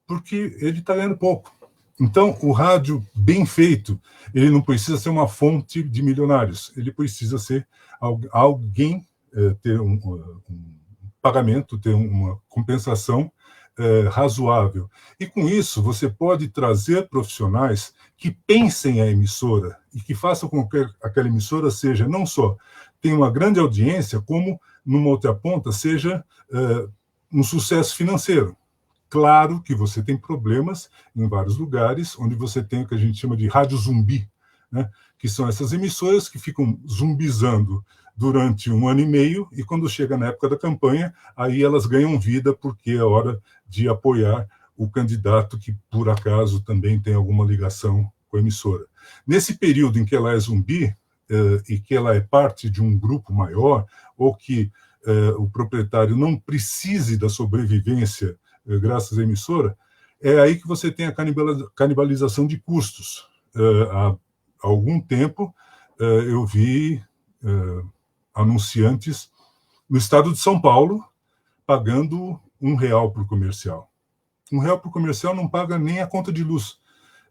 porque ele está ganhando pouco. Então, o rádio bem feito, ele não precisa ser uma fonte de milionários, ele precisa ser alguém ter um pagamento, ter uma compensação razoável. E com isso, você pode trazer profissionais que pensem a emissora e que façam com que aquela emissora seja, não só tenha uma grande audiência, como, numa outra ponta, seja um sucesso financeiro. Claro que você tem problemas em vários lugares, onde você tem o que a gente chama de rádio zumbi, né? Que são essas emissoras que ficam zumbizando durante 1 ano e meio, e quando chega na época da campanha, aí elas ganham vida, porque é hora de apoiar o candidato que, por acaso, também tem alguma ligação com a emissora. Nesse período em que ela é zumbi, e que ela é parte de um grupo maior, ou que o proprietário não precise da sobrevivência graças à emissora, é aí que você tem a canibalização de custos. Há algum tempo, eu vi anunciantes no estado de São Paulo pagando R$1 por comercial. R$1 por comercial não paga nem a conta de luz.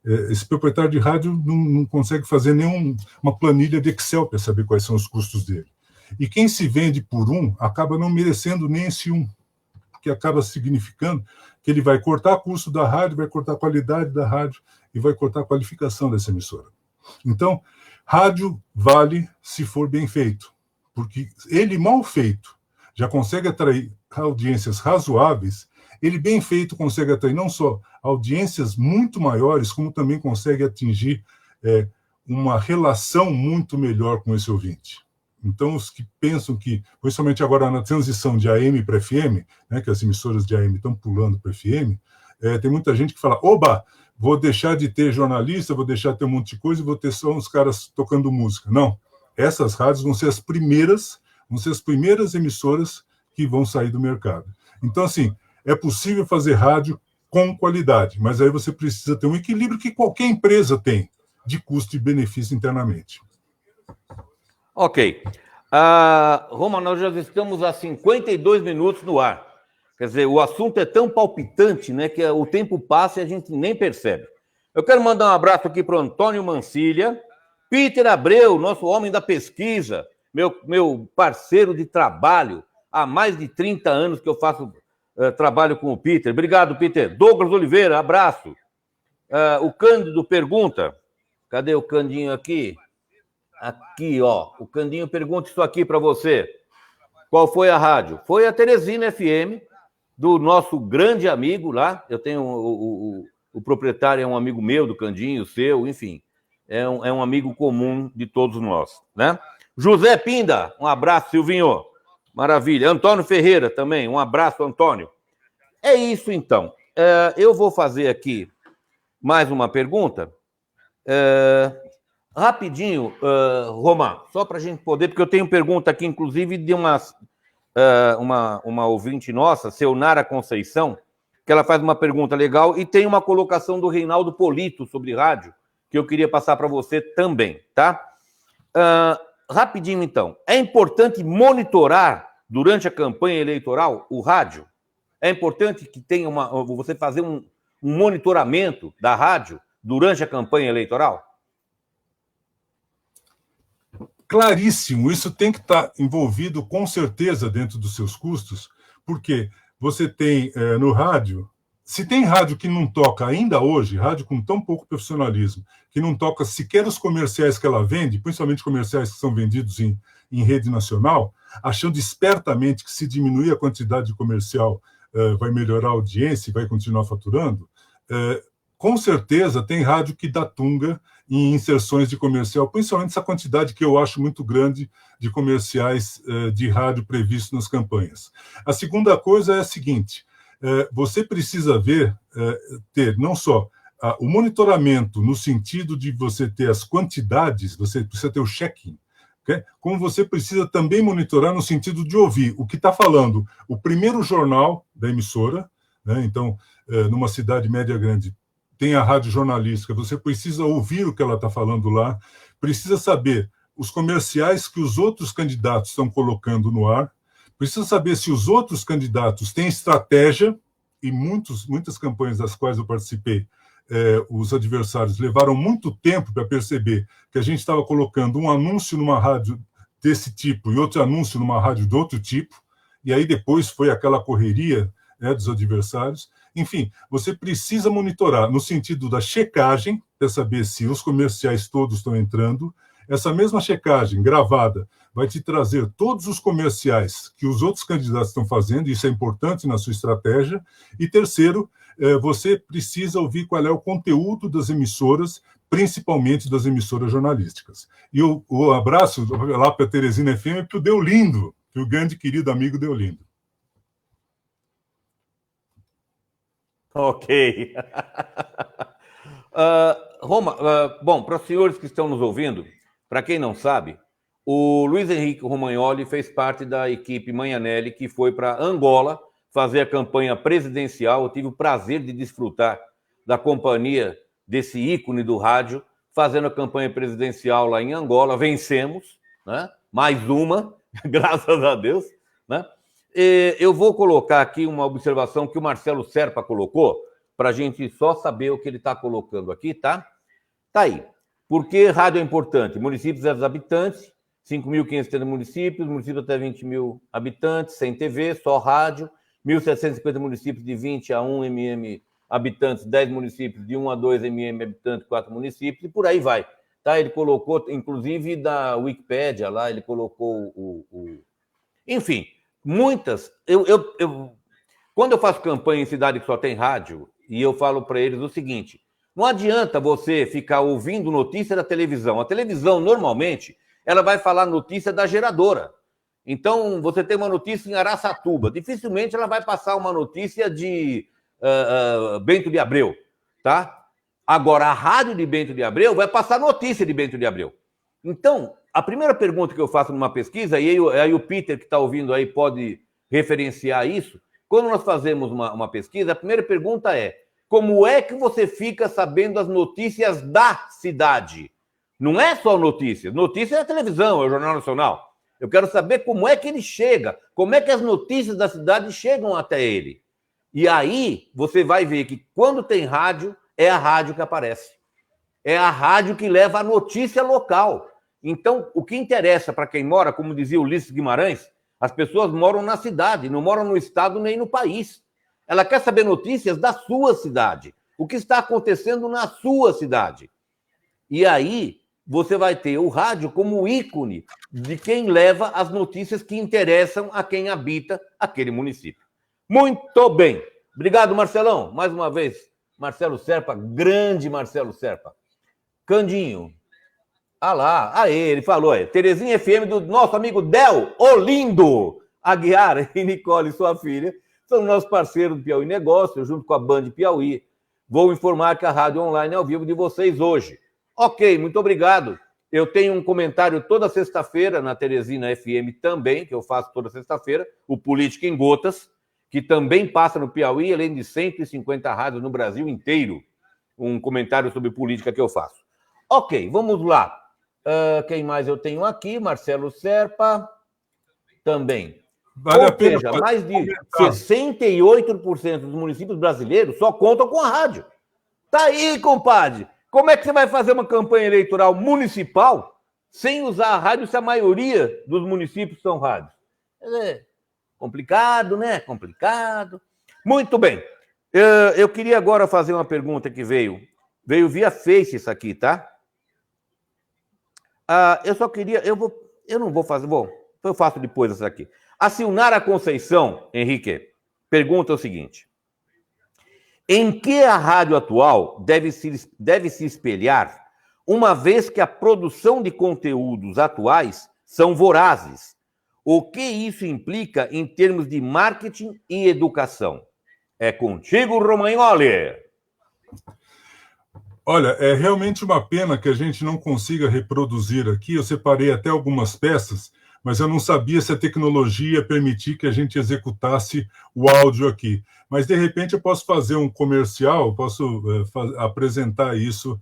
Esse proprietário de rádio não consegue fazer nenhuma planilha de Excel para saber quais são os custos dele. E quem se vende por acaba não merecendo nem esse que acaba significando que ele vai cortar custo da rádio, vai cortar a qualidade da rádio e vai cortar a qualificação dessa emissora. Então, rádio vale se for bem feito, porque ele mal feito já consegue atrair audiências razoáveis, ele bem feito consegue atrair não só audiências muito maiores, como também consegue atingir uma relação muito melhor com esse ouvinte. Então, os que pensam que, principalmente agora na transição de AM para FM, né, que as emissoras de AM estão pulando para FM, tem muita gente que fala, oba, vou deixar de ter jornalista, vou deixar de ter um monte de coisa e vou ter só uns caras tocando música. Não, essas rádios vão ser as primeiras emissoras que vão sair do mercado. Então, assim, é possível fazer rádio com qualidade, mas aí você precisa ter um equilíbrio que qualquer empresa tem, de custo e benefício internamente. Ok. Roma, nós já estamos há 52 minutos no ar. Quer dizer, o assunto é tão palpitante, né, que o tempo passa e a gente nem percebe. Eu quero mandar um abraço aqui para o Antônio Mancilha, Peter Abreu, nosso homem da pesquisa, meu parceiro de trabalho. Há mais de 30 anos que eu faço trabalho com o Peter. Obrigado, Peter. Douglas Oliveira, abraço. O Cândido pergunta. Cadê o Candinho aqui? Aqui, ó. O Candinho pergunta isso aqui para você. Qual foi a rádio? Foi a Teresina FM, do nosso grande amigo lá. Eu tenho o proprietário é um amigo meu, do Candinho, seu, enfim. É um amigo comum de todos nós, né? José Pinda, um abraço, Silvinho. Maravilha. Antônio Ferreira também, um abraço, Antônio. É isso, então. Eu vou fazer aqui mais uma pergunta. Rapidinho, Román, só para a gente poder, porque eu tenho pergunta aqui, inclusive, de uma ouvinte nossa, Seunara Conceição, que ela faz uma pergunta legal e tem uma colocação do Reinaldo Polito sobre rádio, que eu queria passar para você também, tá? Rapidinho, então. É importante monitorar, durante a campanha eleitoral, o rádio? É importante que tenha você fazer um monitoramento da rádio durante a campanha eleitoral? Claríssimo, isso tem que estar envolvido com certeza dentro dos seus custos, porque você tem no rádio, se tem rádio que não toca ainda hoje, rádio com tão pouco profissionalismo, que não toca sequer os comerciais que ela vende, principalmente comerciais que são vendidos em rede nacional, achando espertamente que se diminuir a quantidade de comercial vai melhorar a audiência e vai continuar faturando, com certeza tem rádio que dá tunga em inserções de comercial, principalmente essa quantidade que eu acho muito grande de comerciais de rádio previstos nas campanhas. A segunda coisa é a seguinte, você precisa ter não só o monitoramento no sentido de você ter as quantidades, você precisa ter o check-in, okay? Como você precisa também monitorar no sentido de ouvir o que está falando o primeiro jornal da emissora, né? Então, numa cidade média grande, tem a rádio jornalística, você precisa ouvir o que ela está falando lá, precisa saber os comerciais que os outros candidatos estão colocando no ar, precisa saber se os outros candidatos têm estratégia, e muitas campanhas das quais eu participei, os adversários levaram muito tempo para perceber que a gente estava colocando um anúncio numa rádio desse tipo e outro anúncio numa rádio de outro tipo, e aí depois foi aquela correria, né, dos adversários. Enfim, você precisa monitorar no sentido da checagem, para saber se os comerciais todos estão entrando. Essa mesma checagem gravada vai te trazer todos os comerciais que os outros candidatos estão fazendo, isso é importante na sua estratégia. E terceiro, você precisa ouvir qual é o conteúdo das emissoras, principalmente das emissoras jornalísticas. E o abraço lá para a Teresina FM e para o Deolindo, que o grande querido amigo Deolindo. Ok. Roma, bom, para os senhores que estão nos ouvindo, para quem não sabe, o Luiz Henrique Romagnoli fez parte da equipe Manhanelli, que foi para Angola fazer a campanha presidencial. Eu tive o prazer de desfrutar da companhia desse ícone do rádio, fazendo a campanha presidencial lá em Angola. Vencemos, né? Mais uma, graças a Deus, né? Eu vou colocar aqui uma observação que o Marcelo Serpa colocou, para a gente só saber o que ele está colocando aqui, tá? Tá aí. Por que rádio é importante? Municípios 0 habitantes, 5.570 municípios, municípios até 20 mil habitantes, sem TV, só rádio, 1.750 municípios de 20 a 1 mm habitantes, 10 municípios de 1 a 2 mm habitantes, 4 municípios, e por aí vai. Tá? Ele colocou, inclusive da Wikipédia lá, ele colocou Enfim, muitas... Quando eu faço campanha em cidade que só tem rádio, e eu falo para eles o seguinte, não adianta você ficar ouvindo notícia da televisão. A televisão, normalmente, ela vai falar notícia da geradora. Então, você tem uma notícia em Araçatuba, dificilmente ela vai passar uma notícia de Bento de Abreu, tá? Agora, a rádio de Bento de Abreu vai passar notícia de Bento de Abreu. Então, a primeira pergunta que eu faço numa pesquisa, e aí o Peter que está ouvindo aí pode referenciar isso, quando nós fazemos uma pesquisa, a primeira pergunta é: como é que você fica sabendo as notícias da cidade? Não é só notícias. Notícia é a televisão, é o Jornal Nacional. Eu quero saber como é que ele chega, como é que as notícias da cidade chegam até ele. E aí você vai ver que quando tem rádio, é a rádio que aparece. É a rádio que leva a notícia local. Então, o que interessa para quem mora, como dizia Ulisses Guimarães, as pessoas moram na cidade, não moram no estado nem no país. Ela quer saber notícias da sua cidade, o que está acontecendo na sua cidade. E aí você vai ter o rádio como ícone de quem leva as notícias que interessam a quem habita aquele município. Muito bem. Obrigado, Marcelão. Mais uma vez, Marcelo Serpa, grande Marcelo Serpa. Candinho. Ah lá, aí, ele falou aí. Terezinha FM do nosso amigo Del Olindo Aguiar e Nicole, sua filha, são nossos parceiros do Piauí Negócio, junto com a Band Piauí. Vou informar que a rádio online é ao vivo de vocês hoje. Ok, muito obrigado. Eu tenho um comentário toda sexta-feira na Teresina FM também, que eu faço toda sexta-feira, o Política em Gotas, que também passa no Piauí, além de 150 rádios no Brasil inteiro. Um comentário sobre política que eu faço. Ok, vamos lá. Quem mais eu tenho aqui? Marcelo Serpa, também. Vale Ou a pena seja, mais de 68% dos municípios brasileiros só contam com a rádio. Tá aí, compadre. Como é que você vai fazer uma campanha eleitoral municipal sem usar a rádio se a maioria dos municípios são rádios? É complicado, né? Complicado. Muito bem. Eu queria agora fazer uma pergunta que veio via Face isso aqui, tá? Eu só queria... Eu não vou fazer... Bom, eu faço depois essa aqui. A Silnara Conceição, Henrique, pergunta o seguinte. Em que a rádio atual deve se espelhar, uma vez que a produção de conteúdos atuais são vorazes? O que isso implica em termos de marketing e educação? É contigo, Romagnoli. Olha, é realmente uma pena que a gente não consiga reproduzir aqui. Eu separei até algumas peças, mas eu não sabia se a tecnologia ia permitir que a gente executasse o áudio aqui. Mas, de repente, eu posso fazer um comercial, posso apresentar isso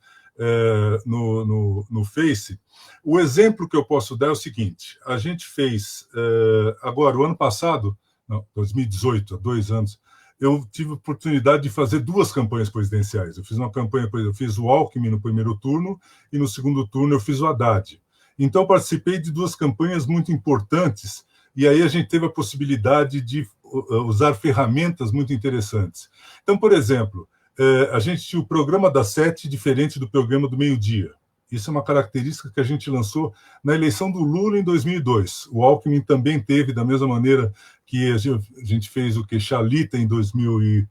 no Face. O exemplo que eu posso dar é o seguinte: a gente fez, agora, o ano passado, não, 2018, há 2 anos, eu tive a oportunidade de fazer 2 campanhas presidenciais. Eu fiz uma campanha, eu fiz o Alckmin no primeiro turno e no segundo turno eu fiz o Haddad. Então, participei de 2 campanhas muito importantes e aí a gente teve a possibilidade de usar ferramentas muito interessantes. Então, por exemplo, a gente tinha o programa das 7 diferente do programa do meio-dia. Isso é uma característica que a gente lançou na eleição do Lula em 2002. O Alckmin também teve, da mesma maneira que a gente fez o Queixalita em 2000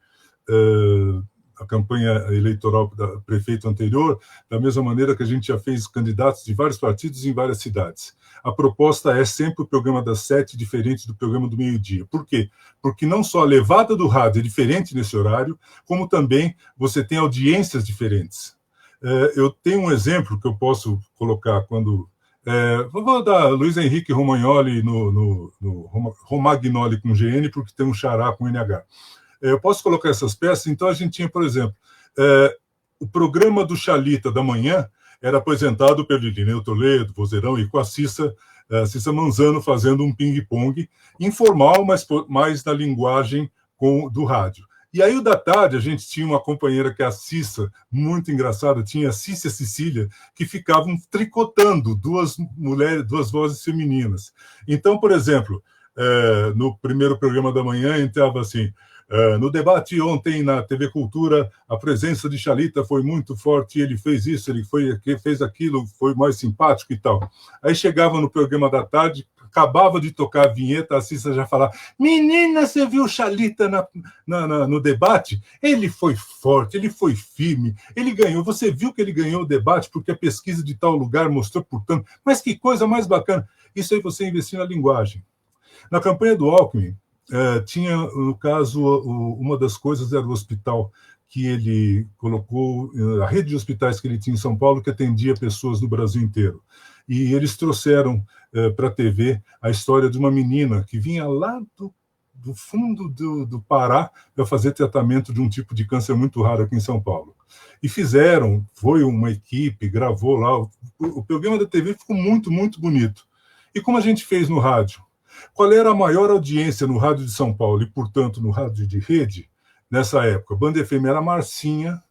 a campanha eleitoral da prefeito anterior, da mesma maneira que a gente já fez candidatos de vários partidos em várias cidades. A proposta é sempre o programa das 7 diferente do programa do meio-dia. Por quê? Porque não só a levada do rádio é diferente nesse horário, como também você tem audiências diferentes. Eu tenho um exemplo que eu posso colocar quando... vou dar Luiz Henrique Romagnoli no Romagnoli com GN, porque tem um xará com NH. Eu posso colocar essas peças. Então, a gente tinha, por exemplo, o programa do Xalita da manhã era apresentado pelo Irineu Toledo, Vozeirão, e com a Cissa Manzano fazendo um ping-pong informal, mas mais na linguagem do rádio. E aí, o da tarde, a gente tinha uma companheira que é a Cissa, muito engraçada, tinha a Cícia Cecília, que ficavam tricotando 2 mulheres, 2 vozes femininas. Então, por exemplo, no primeiro programa da manhã, entrava assim: no debate ontem na TV Cultura, a presença de Xalita foi muito forte, ele fez isso, ele fez aquilo, foi mais simpático e tal. Aí chegava no programa da tarde, acabava de tocar a vinheta, a Cissa já falava: menina, você viu o Xalita no debate? Ele foi forte, ele foi firme, ele ganhou. Você viu que ele ganhou o debate porque a pesquisa de tal lugar mostrou, portanto. Mas que coisa mais bacana. Isso aí você investir na linguagem. Na campanha do Alckmin, tinha, no caso, uma das coisas era o hospital que ele colocou, a rede de hospitais que ele tinha em São Paulo, que atendia pessoas do Brasil inteiro. E eles trouxeram para a TV a história de uma menina que vinha lá do fundo do Pará para fazer tratamento de um tipo de câncer muito raro aqui em São Paulo. E fizeram, foi uma equipe, gravou lá. O programa da TV ficou muito, muito bonito. E como a gente fez no rádio? Qual era a maior audiência no rádio de São Paulo e, portanto, no rádio de rede, nessa época? Banda FM era a Marcinha,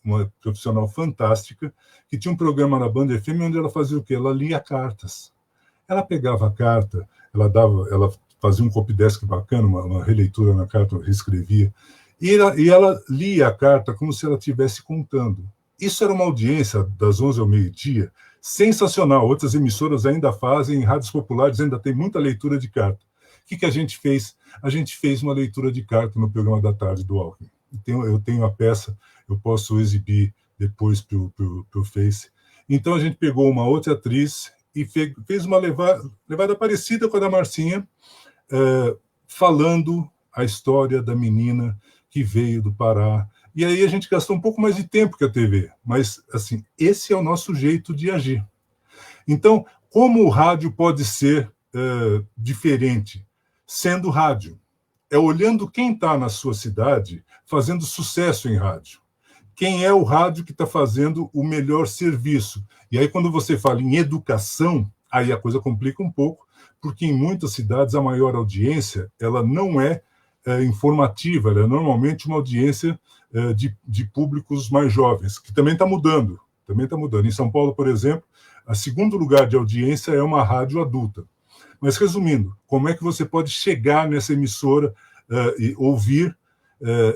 uma profissional fantástica, que tinha um programa na Banda FM onde ela fazia o quê? Ela lia cartas. Ela pegava a carta, ela fazia um copydesk bacana, uma releitura na carta, reescrevia, e ela lia a carta como se ela estivesse contando. Isso era uma audiência das 11 ao meio-dia, sensacional. Outras emissoras ainda fazem, em rádios populares ainda tem muita leitura de carta. O que a gente fez? A gente fez uma leitura de carta no programa da tarde do Alckmin. Eu tenho a peça, eu posso exibir depois para o Face. Então, a gente pegou uma outra atriz e fez uma levada parecida com a da Marcinha, falando a história da menina que veio do Pará. E aí a gente gastou um pouco mais de tempo que a TV, mas, assim, esse é o nosso jeito de agir. Então, como o rádio pode ser diferente? Sendo rádio. É olhando quem está na sua cidade fazendo sucesso em rádio. Quem é o rádio que está fazendo o melhor serviço? E aí, quando você fala em educação, aí a coisa complica um pouco, porque em muitas cidades a maior audiência ela não é informativa, ela é normalmente uma audiência de públicos mais jovens, que também está mudando. Em São Paulo, por exemplo, o segundo lugar de audiência é uma rádio adulta. Mas, resumindo, como é que você pode chegar nessa emissora e ouvir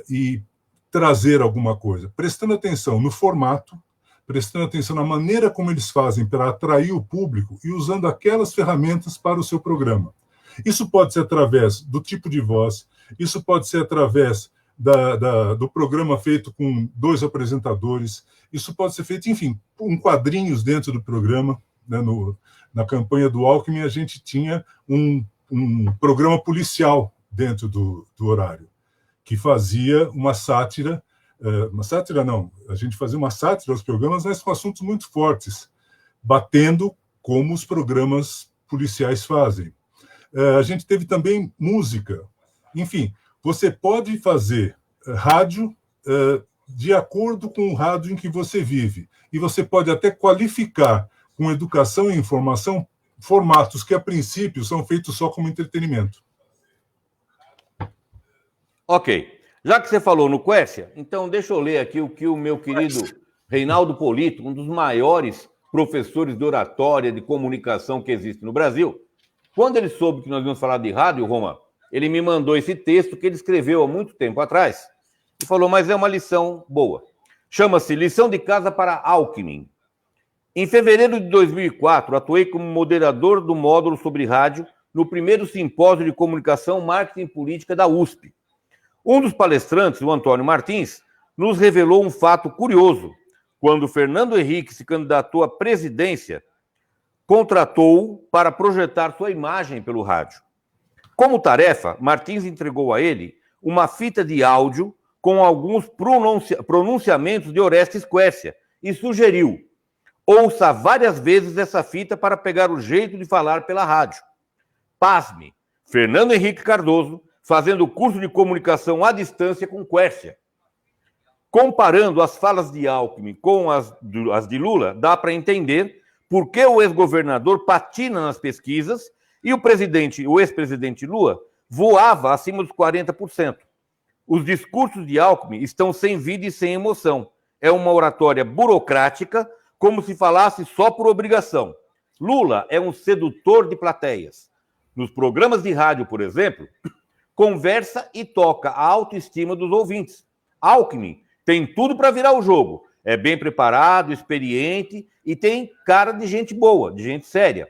e trazer alguma coisa? Prestando atenção no formato, prestando atenção na maneira como eles fazem para atrair o público e usando aquelas ferramentas para o seu programa. Isso pode ser através do tipo de voz, isso pode ser através do programa feito com 2 apresentadores. Isso pode ser feito, enfim, com quadrinhos dentro do programa. Né? Na campanha do Alckmin, a gente tinha um programa policial dentro do horário, que fazia uma sátira não, a gente fazia uma sátira aos programas, mas com assuntos muito fortes, batendo como os programas policiais fazem. A gente teve também música. Enfim, você pode fazer rádio de acordo com o rádio em que você vive. E você pode até qualificar com educação e informação formatos que, a princípio, são feitos só como entretenimento. Ok. Já que você falou no Quércia, então deixa eu ler aqui o que o meu querido Reinaldo Polito, um dos maiores professores de oratória, de comunicação que existe no Brasil, quando ele soube que nós íamos falar de rádio, Roma, ele me mandou esse texto que ele escreveu há muito tempo atrás e falou, mas é uma lição boa. Chama-se Lição de Casa para Alckmin. Em fevereiro de 2004, atuei como moderador do módulo sobre rádio no primeiro simpósio de comunicação, marketing e política da USP. Um dos palestrantes, o Antônio Martins, nos revelou um fato curioso. Quando Fernando Henrique se candidatou à presidência, contratou-o para projetar sua imagem pelo rádio. Como tarefa, Martins entregou a ele uma fita de áudio com alguns pronunciamentos de Orestes Quércia e sugeriu: ouça várias vezes essa fita para pegar o jeito de falar pela rádio. Pasme, Fernando Henrique Cardoso fazendo curso de comunicação à distância com Quércia. Comparando as falas de Alckmin com as de Lula, dá para entender por que o ex-governador patina nas pesquisas e o ex-presidente Lula voava acima dos 40%. Os discursos de Alckmin estão sem vida e sem emoção. É uma oratória burocrática, como se falasse só por obrigação. Lula é um sedutor de plateias. Nos programas de rádio, por exemplo, conversa e toca a autoestima dos ouvintes. Alckmin tem tudo para virar o jogo. É bem preparado, experiente e tem cara de gente boa, de gente séria.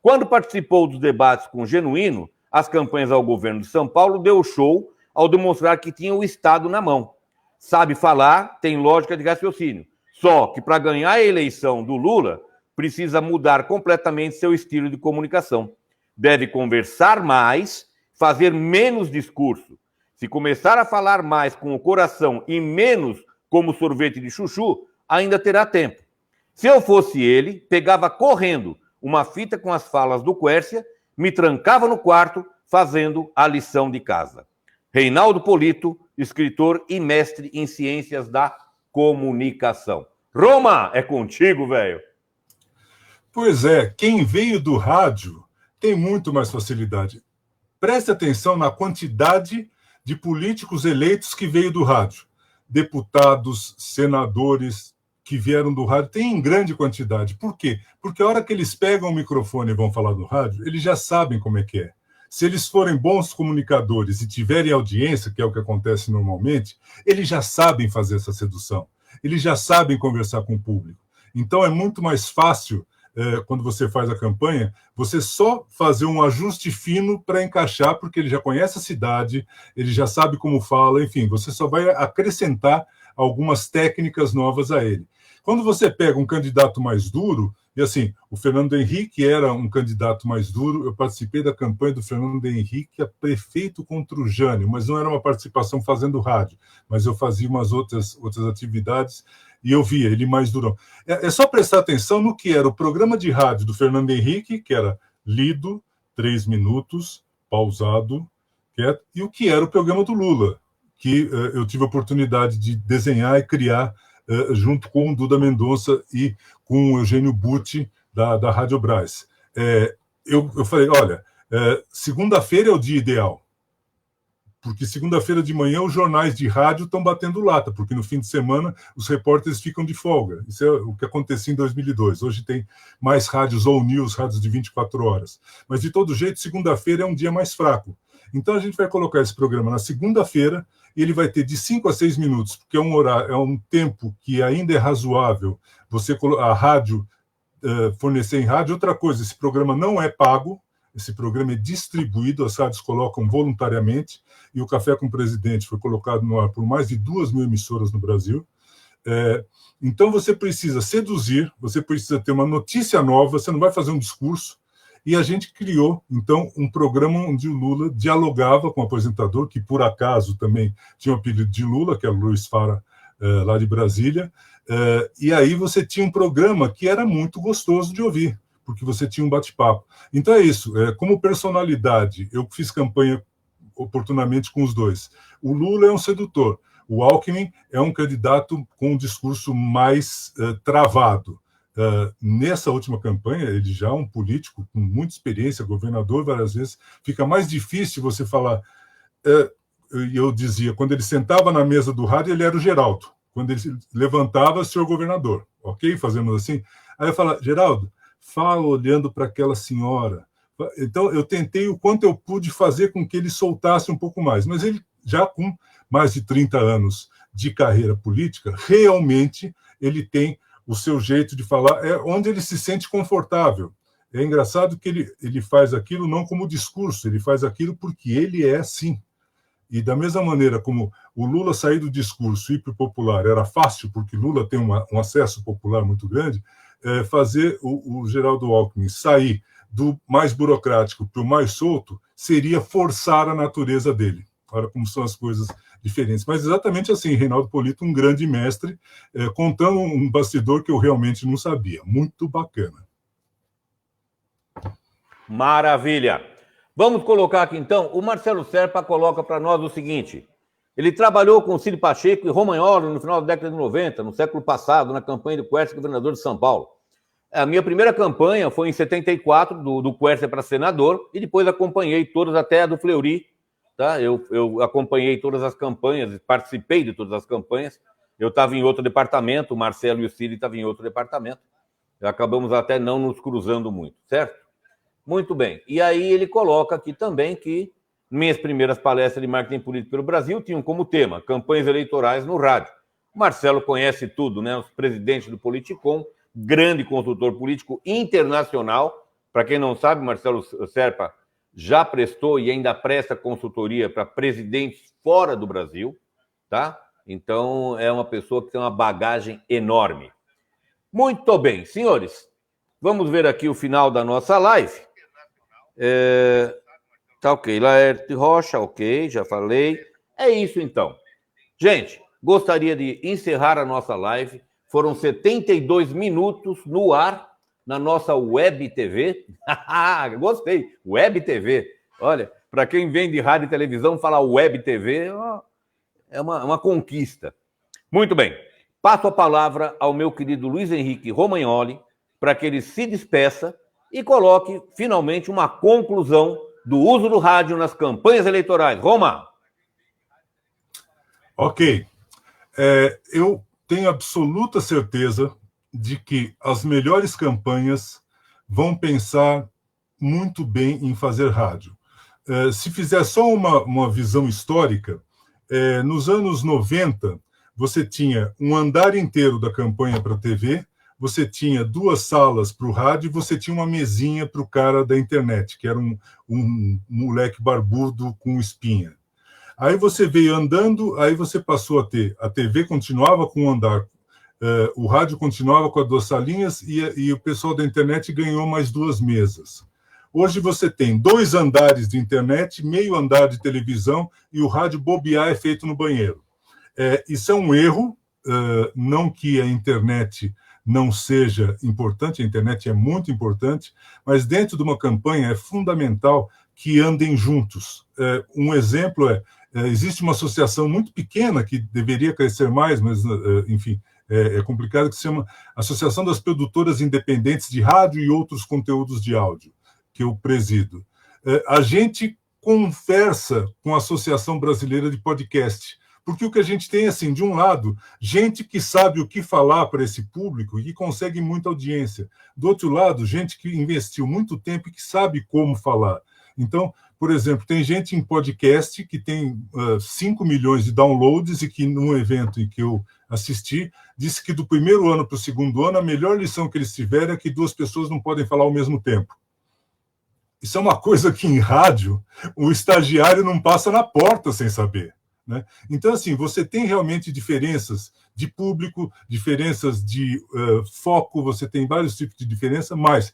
Quando participou dos debates com Genuíno, as campanhas ao governo de São Paulo, deu show ao demonstrar que tinha o Estado na mão. Sabe falar, tem lógica de raciocínio. Só que para ganhar a eleição do Lula, precisa mudar completamente seu estilo de comunicação. Deve conversar mais, fazer menos discurso. Se começar a falar mais com o coração e menos como sorvete de chuchu, ainda terá tempo. Se eu fosse ele, pegava correndo uma fita com as falas do Quércia, me trancava no quarto, fazendo a lição de casa. Reinaldo Polito, escritor e mestre em ciências da comunicação. Roma, é contigo, velho. Pois é, quem veio do rádio tem muito mais facilidade. Preste atenção na quantidade de políticos eleitos que veio do rádio. Deputados, senadores que vieram do rádio, tem em grande quantidade. Por quê? Porque a hora que eles pegam o microfone e vão falar do rádio, eles já sabem como é que é. Se eles forem bons comunicadores e tiverem audiência, que é o que acontece normalmente, eles já sabem fazer essa sedução. Eles já sabem conversar com o público. Então, é muito mais fácil, quando você faz a campanha, você só fazer um ajuste fino para encaixar, porque ele já conhece a cidade, ele já sabe como fala, enfim, você só vai acrescentar algumas técnicas novas a ele. Quando você pega um candidato mais duro, e assim, o Fernando Henrique era um candidato mais duro, eu participei da campanha do Fernando Henrique a prefeito contra o Jânio, mas não era uma participação fazendo rádio, mas eu fazia umas outras atividades e eu via ele mais durão. É só prestar atenção no que era o programa de rádio do Fernando Henrique, que era lido, 3 minutos, pausado, quieto, e o que era o programa do Lula, que eu tive a oportunidade de desenhar e criar junto com o Duda Mendonça e com o Eugênio Butti, da Rádio Brás. Eu falei, olha, segunda-feira é o dia ideal, porque segunda-feira de manhã os jornais de rádio estão batendo lata, porque no fim de semana os repórteres ficam de folga. Isso é o que acontecia em 2002. Hoje tem mais rádios ou news, rádios de 24 horas. Mas, de todo jeito, segunda-feira é um dia mais fraco. Então, a gente vai colocar esse programa na segunda-feira e ele vai ter de 5 a 6 minutos, porque é um tempo que ainda é razoável a rádio fornecer em rádio. Outra coisa, esse programa não é pago, Esse programa é distribuído, as rádios colocam voluntariamente, e o Café com o Presidente foi colocado no ar por mais de 2.000 emissoras no Brasil. Então, você precisa seduzir, você precisa ter uma notícia nova, você não vai fazer um discurso. E a gente criou, então, um programa onde o Lula dialogava com o apresentador, que, por acaso, também tinha o apelido de Lula, que é o Luiz Fara, lá de Brasília. E aí você tinha um programa que era muito gostoso de ouvir, porque você tinha um bate-papo. Então é isso, como personalidade, eu fiz campanha oportunamente com os dois. O Lula é um sedutor, o Alckmin é um candidato com um discurso mais travado. Nessa última campanha, ele já é um político com muita experiência, governador várias vezes, fica mais difícil você falar. Eu dizia, quando ele sentava na mesa do rádio, ele era o Geraldo. Quando ele levantava, senhor governador, ok? Fazemos assim. Aí eu falo, Geraldo, fala olhando para aquela senhora. Então, eu tentei o quanto eu pude fazer com que ele soltasse um pouco mais. Mas ele, já com mais de 30 anos de carreira política, realmente ele tem o seu jeito de falar, onde ele se sente confortável. É engraçado que ele faz aquilo não como discurso, ele faz aquilo porque ele é assim. E da mesma maneira como o Lula sair do discurso hiperpopular era fácil, porque Lula tem um acesso popular muito grande, fazer o Geraldo Alckmin sair do mais burocrático para o mais solto seria forçar a natureza dele. Olha como são as coisas diferentes. Mas exatamente assim, Reinaldo Polito, um grande mestre, contando um bastidor que eu realmente não sabia. Muito bacana. Maravilha! Vamos colocar aqui, então, o Marcelo Serpa coloca para nós o seguinte: ele trabalhou com Cid Pacheco e Romagnoli no final da década de 90, no século passado, na campanha do Quércia, governador de São Paulo. A minha primeira campanha foi em 74, do Quércia para senador, e depois acompanhei todas, até a do Fleury. Tá? Eu acompanhei todas as campanhas, participei de todas as campanhas. Eu estava em outro departamento, o Marcelo e o Cid estavam em outro departamento. Acabamos até não nos cruzando muito, certo? Muito bem. E aí ele coloca aqui também que minhas primeiras palestras de marketing político pelo Brasil tinham como tema campanhas eleitorais no rádio. O Marcelo conhece tudo, né? O presidente do Politicom, grande consultor político internacional. Para quem não sabe, Marcelo Serpa já prestou e ainda presta consultoria para presidentes fora do Brasil, tá? Então, é uma pessoa que tem uma bagagem enorme. Muito bem, senhores. Vamos ver aqui o final da nossa live. Tá ok. Laerte Rocha, ok, já falei. É isso, então. Gente, gostaria de encerrar a nossa live. Foram 72 minutos no ar, na nossa Web TV. Gostei, Web TV. Olha, para quem vem de rádio e televisão, falar Web TV é uma conquista. Muito bem. Passo a palavra ao meu querido Luiz Henrique Romagnoli para que ele se despeça e coloque, finalmente, uma conclusão do uso do rádio nas campanhas eleitorais. Roma! Ok. Eu tenho absoluta certeza de que as melhores campanhas vão pensar muito bem em fazer rádio. Se fizer só uma visão histórica, nos anos 90, você tinha um andar inteiro da campanha para a TV, você tinha 2 salas para o rádio e você tinha uma mesinha para o cara da internet, que era um moleque barbudo com espinha. Aí você veio andando, aí você passou a ter, a TV continuava com um andar, o rádio continuava com as 2 salinhas e o pessoal da internet ganhou mais 2 mesas. Hoje você tem 2 andares de internet, meio andar de televisão e o rádio bobear é feito no banheiro. Isso é um erro, não que a internet não seja importante, a internet é muito importante, mas dentro de uma campanha é fundamental que andem juntos. Um exemplo existe uma associação muito pequena que deveria crescer mais, mas, enfim, é complicado, que se chama Associação das Produtoras Independentes de Rádio e Outros Conteúdos de Áudio, que eu presido. A gente conversa com a Associação Brasileira de Podcast, porque o que a gente tem, assim, de um lado, gente que sabe o que falar para esse público e que consegue muita audiência. Do outro lado, gente que investiu muito tempo e que sabe como falar. Então, por exemplo, tem gente em podcast que tem 5 milhões de downloads e que, num evento em que eu assisti, disse que do primeiro ano para o segundo ano, a melhor lição que eles tiveram é que 2 pessoas não podem falar ao mesmo tempo. Isso é uma coisa que em rádio o estagiário não passa na porta sem saber, né? Então, assim, você tem realmente diferenças de público, diferenças de foco, você tem vários tipos de diferença, mas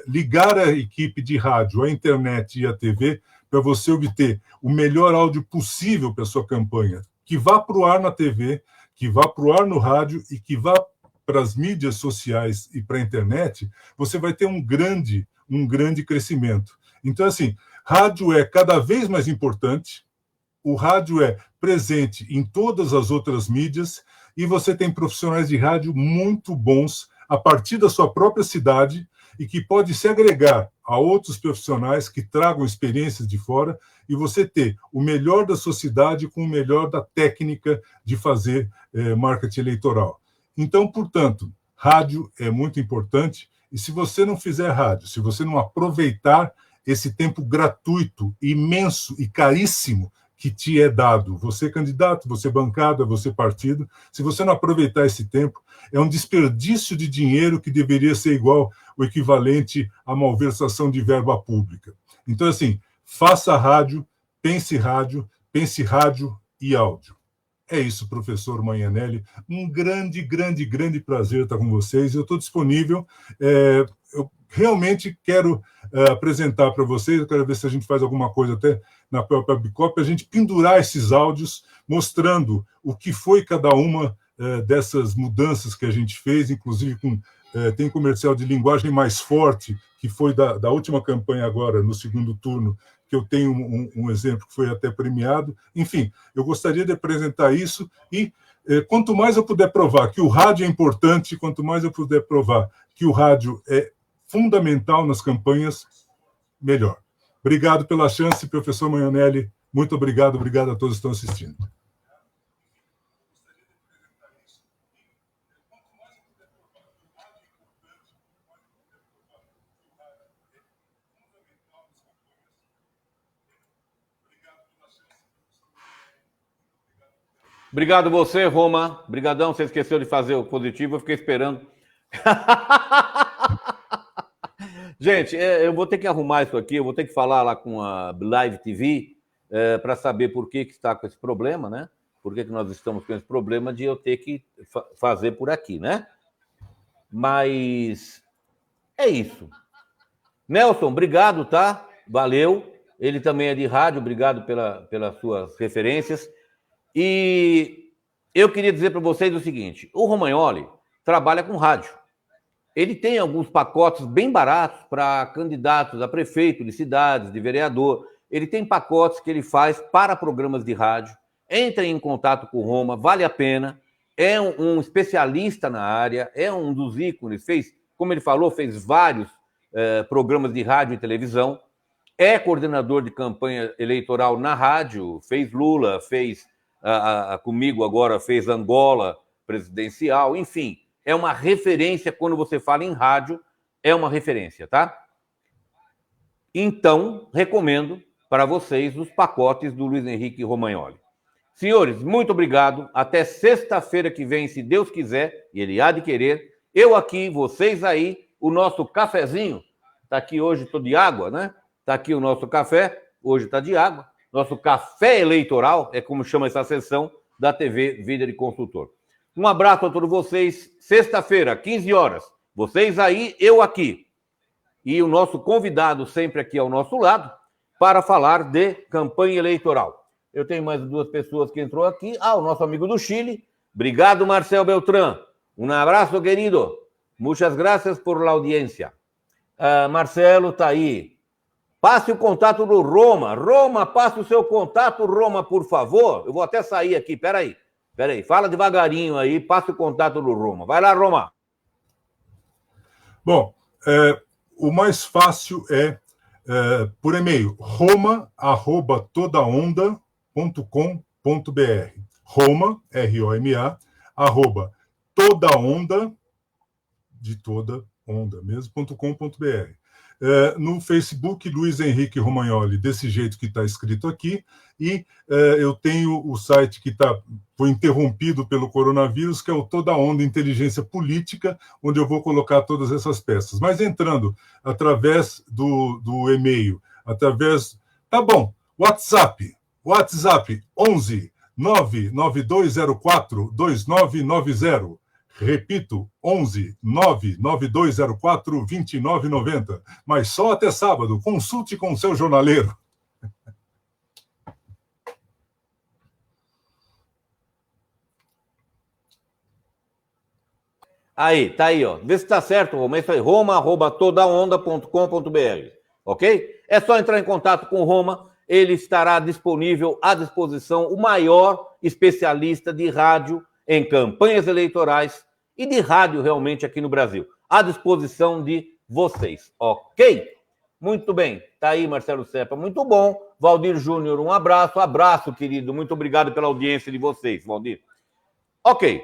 ligar a equipe de rádio, a internet e a TV para você obter o melhor áudio possível para a sua campanha, que vá para o ar na TV, que vá para o ar no rádio e que vá para as mídias sociais e para a internet, você vai ter um grande crescimento. Então, assim, rádio é cada vez mais importante, o rádio é presente em todas as outras mídias e você tem profissionais de rádio muito bons a partir da sua própria cidade e que pode se agregar a outros profissionais que tragam experiências de fora e você ter o melhor da sua cidade com o melhor da técnica de fazer marketing eleitoral. Então, portanto, rádio é muito importante e se você não fizer rádio, se você não aproveitar esse tempo gratuito, imenso e caríssimo que te é dado, você candidato, você bancada, você partido, se você não aproveitar esse tempo, é um desperdício de dinheiro que deveria ser igual o equivalente a malversação de verba pública. Então, assim, faça rádio e áudio. É isso, professor Magnanelli. Um grande prazer estar com vocês. Eu estou disponível. Eu realmente quero apresentar para vocês, eu quero ver se a gente faz alguma coisa até na própria Bicop, a gente pendurar esses áudios mostrando o que foi cada uma dessas mudanças que a gente fez, inclusive tem comercial de linguagem mais forte, que foi da última campanha agora, no segundo turno, que eu tenho um exemplo que foi até premiado. Enfim, eu gostaria de apresentar isso e quanto mais eu puder provar que o rádio é importante, quanto mais eu puder provar que o rádio é fundamental nas campanhas, melhor. Obrigado pela chance, professor Magnanelli. Muito obrigado a todos que estão assistindo. Obrigado você, Roma. Obrigadão, você esqueceu de fazer o positivo, eu fiquei esperando. Gente, eu vou ter que arrumar isso aqui, eu vou ter que falar lá com a Live TV para saber por que está com esse problema, né? Por que nós estamos com esse problema de eu ter que fazer por aqui, né? Mas é isso. Nelson, obrigado, tá? Valeu. Ele também é de rádio, obrigado pelas suas referências. E eu queria dizer para vocês o seguinte, o Romagnoli trabalha com rádio. Ele tem alguns pacotes bem baratos para candidatos a prefeito de cidades, de vereador. Ele tem pacotes que ele faz para programas de rádio. Entre em contato com o Roma, vale a pena. É um especialista na área, é um dos ícones, como ele falou, fez vários programas de rádio e televisão. É coordenador de campanha eleitoral na rádio, fez Lula, fez comigo agora, fez Angola presidencial, enfim. É uma referência, quando você fala em rádio, é uma referência, tá? Então, recomendo para vocês os pacotes do Luiz Henrique Romagnoli. Senhores, muito obrigado. Até sexta-feira que vem, se Deus quiser, e Ele há de querer. Eu aqui, vocês aí, o nosso cafezinho. Está aqui hoje, estou de água, né? Está aqui o nosso café, hoje está de água. Nosso café eleitoral, é como chama essa sessão da TV Vida de Consultor. Um abraço a todos vocês. Sexta-feira, 15 horas. Vocês aí, eu aqui. E o nosso convidado sempre aqui ao nosso lado para falar de campanha eleitoral. Eu tenho mais 2 pessoas que entrou aqui. O nosso amigo do Chile. Obrigado, Marcel Beltrán. Um abraço, querido. Muchas gracias por la audiencia. Marcelo está aí. Passe o contato do Roma. Roma, passe o seu contato, Roma, por favor. Eu vou até sair aqui, peraí, fala devagarinho aí, passa o contato do Roma. Vai lá, Roma. Bom, o mais fácil é por e-mail, roma@todaonda.com.br. Roma, R-O-M-A, @todaonda, de toda onda mesmo, .com.br. No Facebook, Luiz Henrique Romagnoli, desse jeito que está escrito aqui, e eu tenho o site que foi interrompido pelo coronavírus, que é o Toda Onda Inteligência Política, onde eu vou colocar todas essas peças. Mas entrando através do e-mail, através... Tá bom, WhatsApp 11 99204 2990. Repito, 11 99204 2990. Mas só até sábado. Consulte com o seu jornaleiro. Aí, tá aí, ó. Vê se tá certo, Roma. É isso aí, roma@todaonda.com.br, ok? É só entrar em contato com o Roma, ele estará disponível, à disposição, o maior especialista de rádio em campanhas eleitorais e de rádio realmente aqui no Brasil, à disposição de vocês, ok? Muito bem, tá aí Marcelo Seppa, muito bom. Valdir Júnior, um abraço, querido, muito obrigado pela audiência de vocês, Valdir. Ok,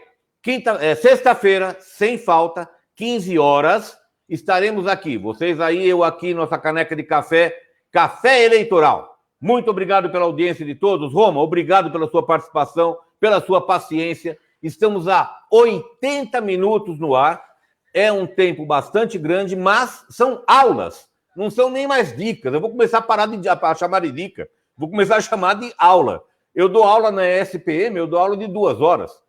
sexta-feira, sem falta, 15 horas, estaremos aqui, vocês aí, eu aqui, nossa caneca de café, café eleitoral. Muito obrigado pela audiência de todos. Roma, obrigado pela sua participação, pela sua paciência. Estamos a 80 minutos no ar. É um tempo bastante grande, mas são aulas. Não são nem mais dicas. Eu vou começar a parar de chamar de dica. Vou começar a chamar de aula. Eu dou aula na SPM, eu dou aula de 2 horas.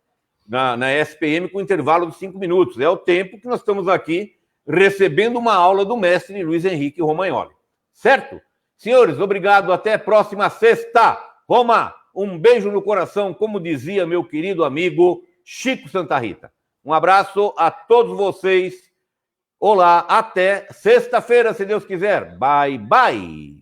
Na SPM com intervalo de 5 minutos. É o tempo que nós estamos aqui recebendo uma aula do mestre Luiz Henrique Romagnoli. Certo? Senhores, obrigado. Até a próxima sexta. Roma, um beijo no coração, como dizia meu querido amigo Chico Santa Rita. Um abraço a todos vocês. Olá, até sexta-feira, se Deus quiser. Bye, bye.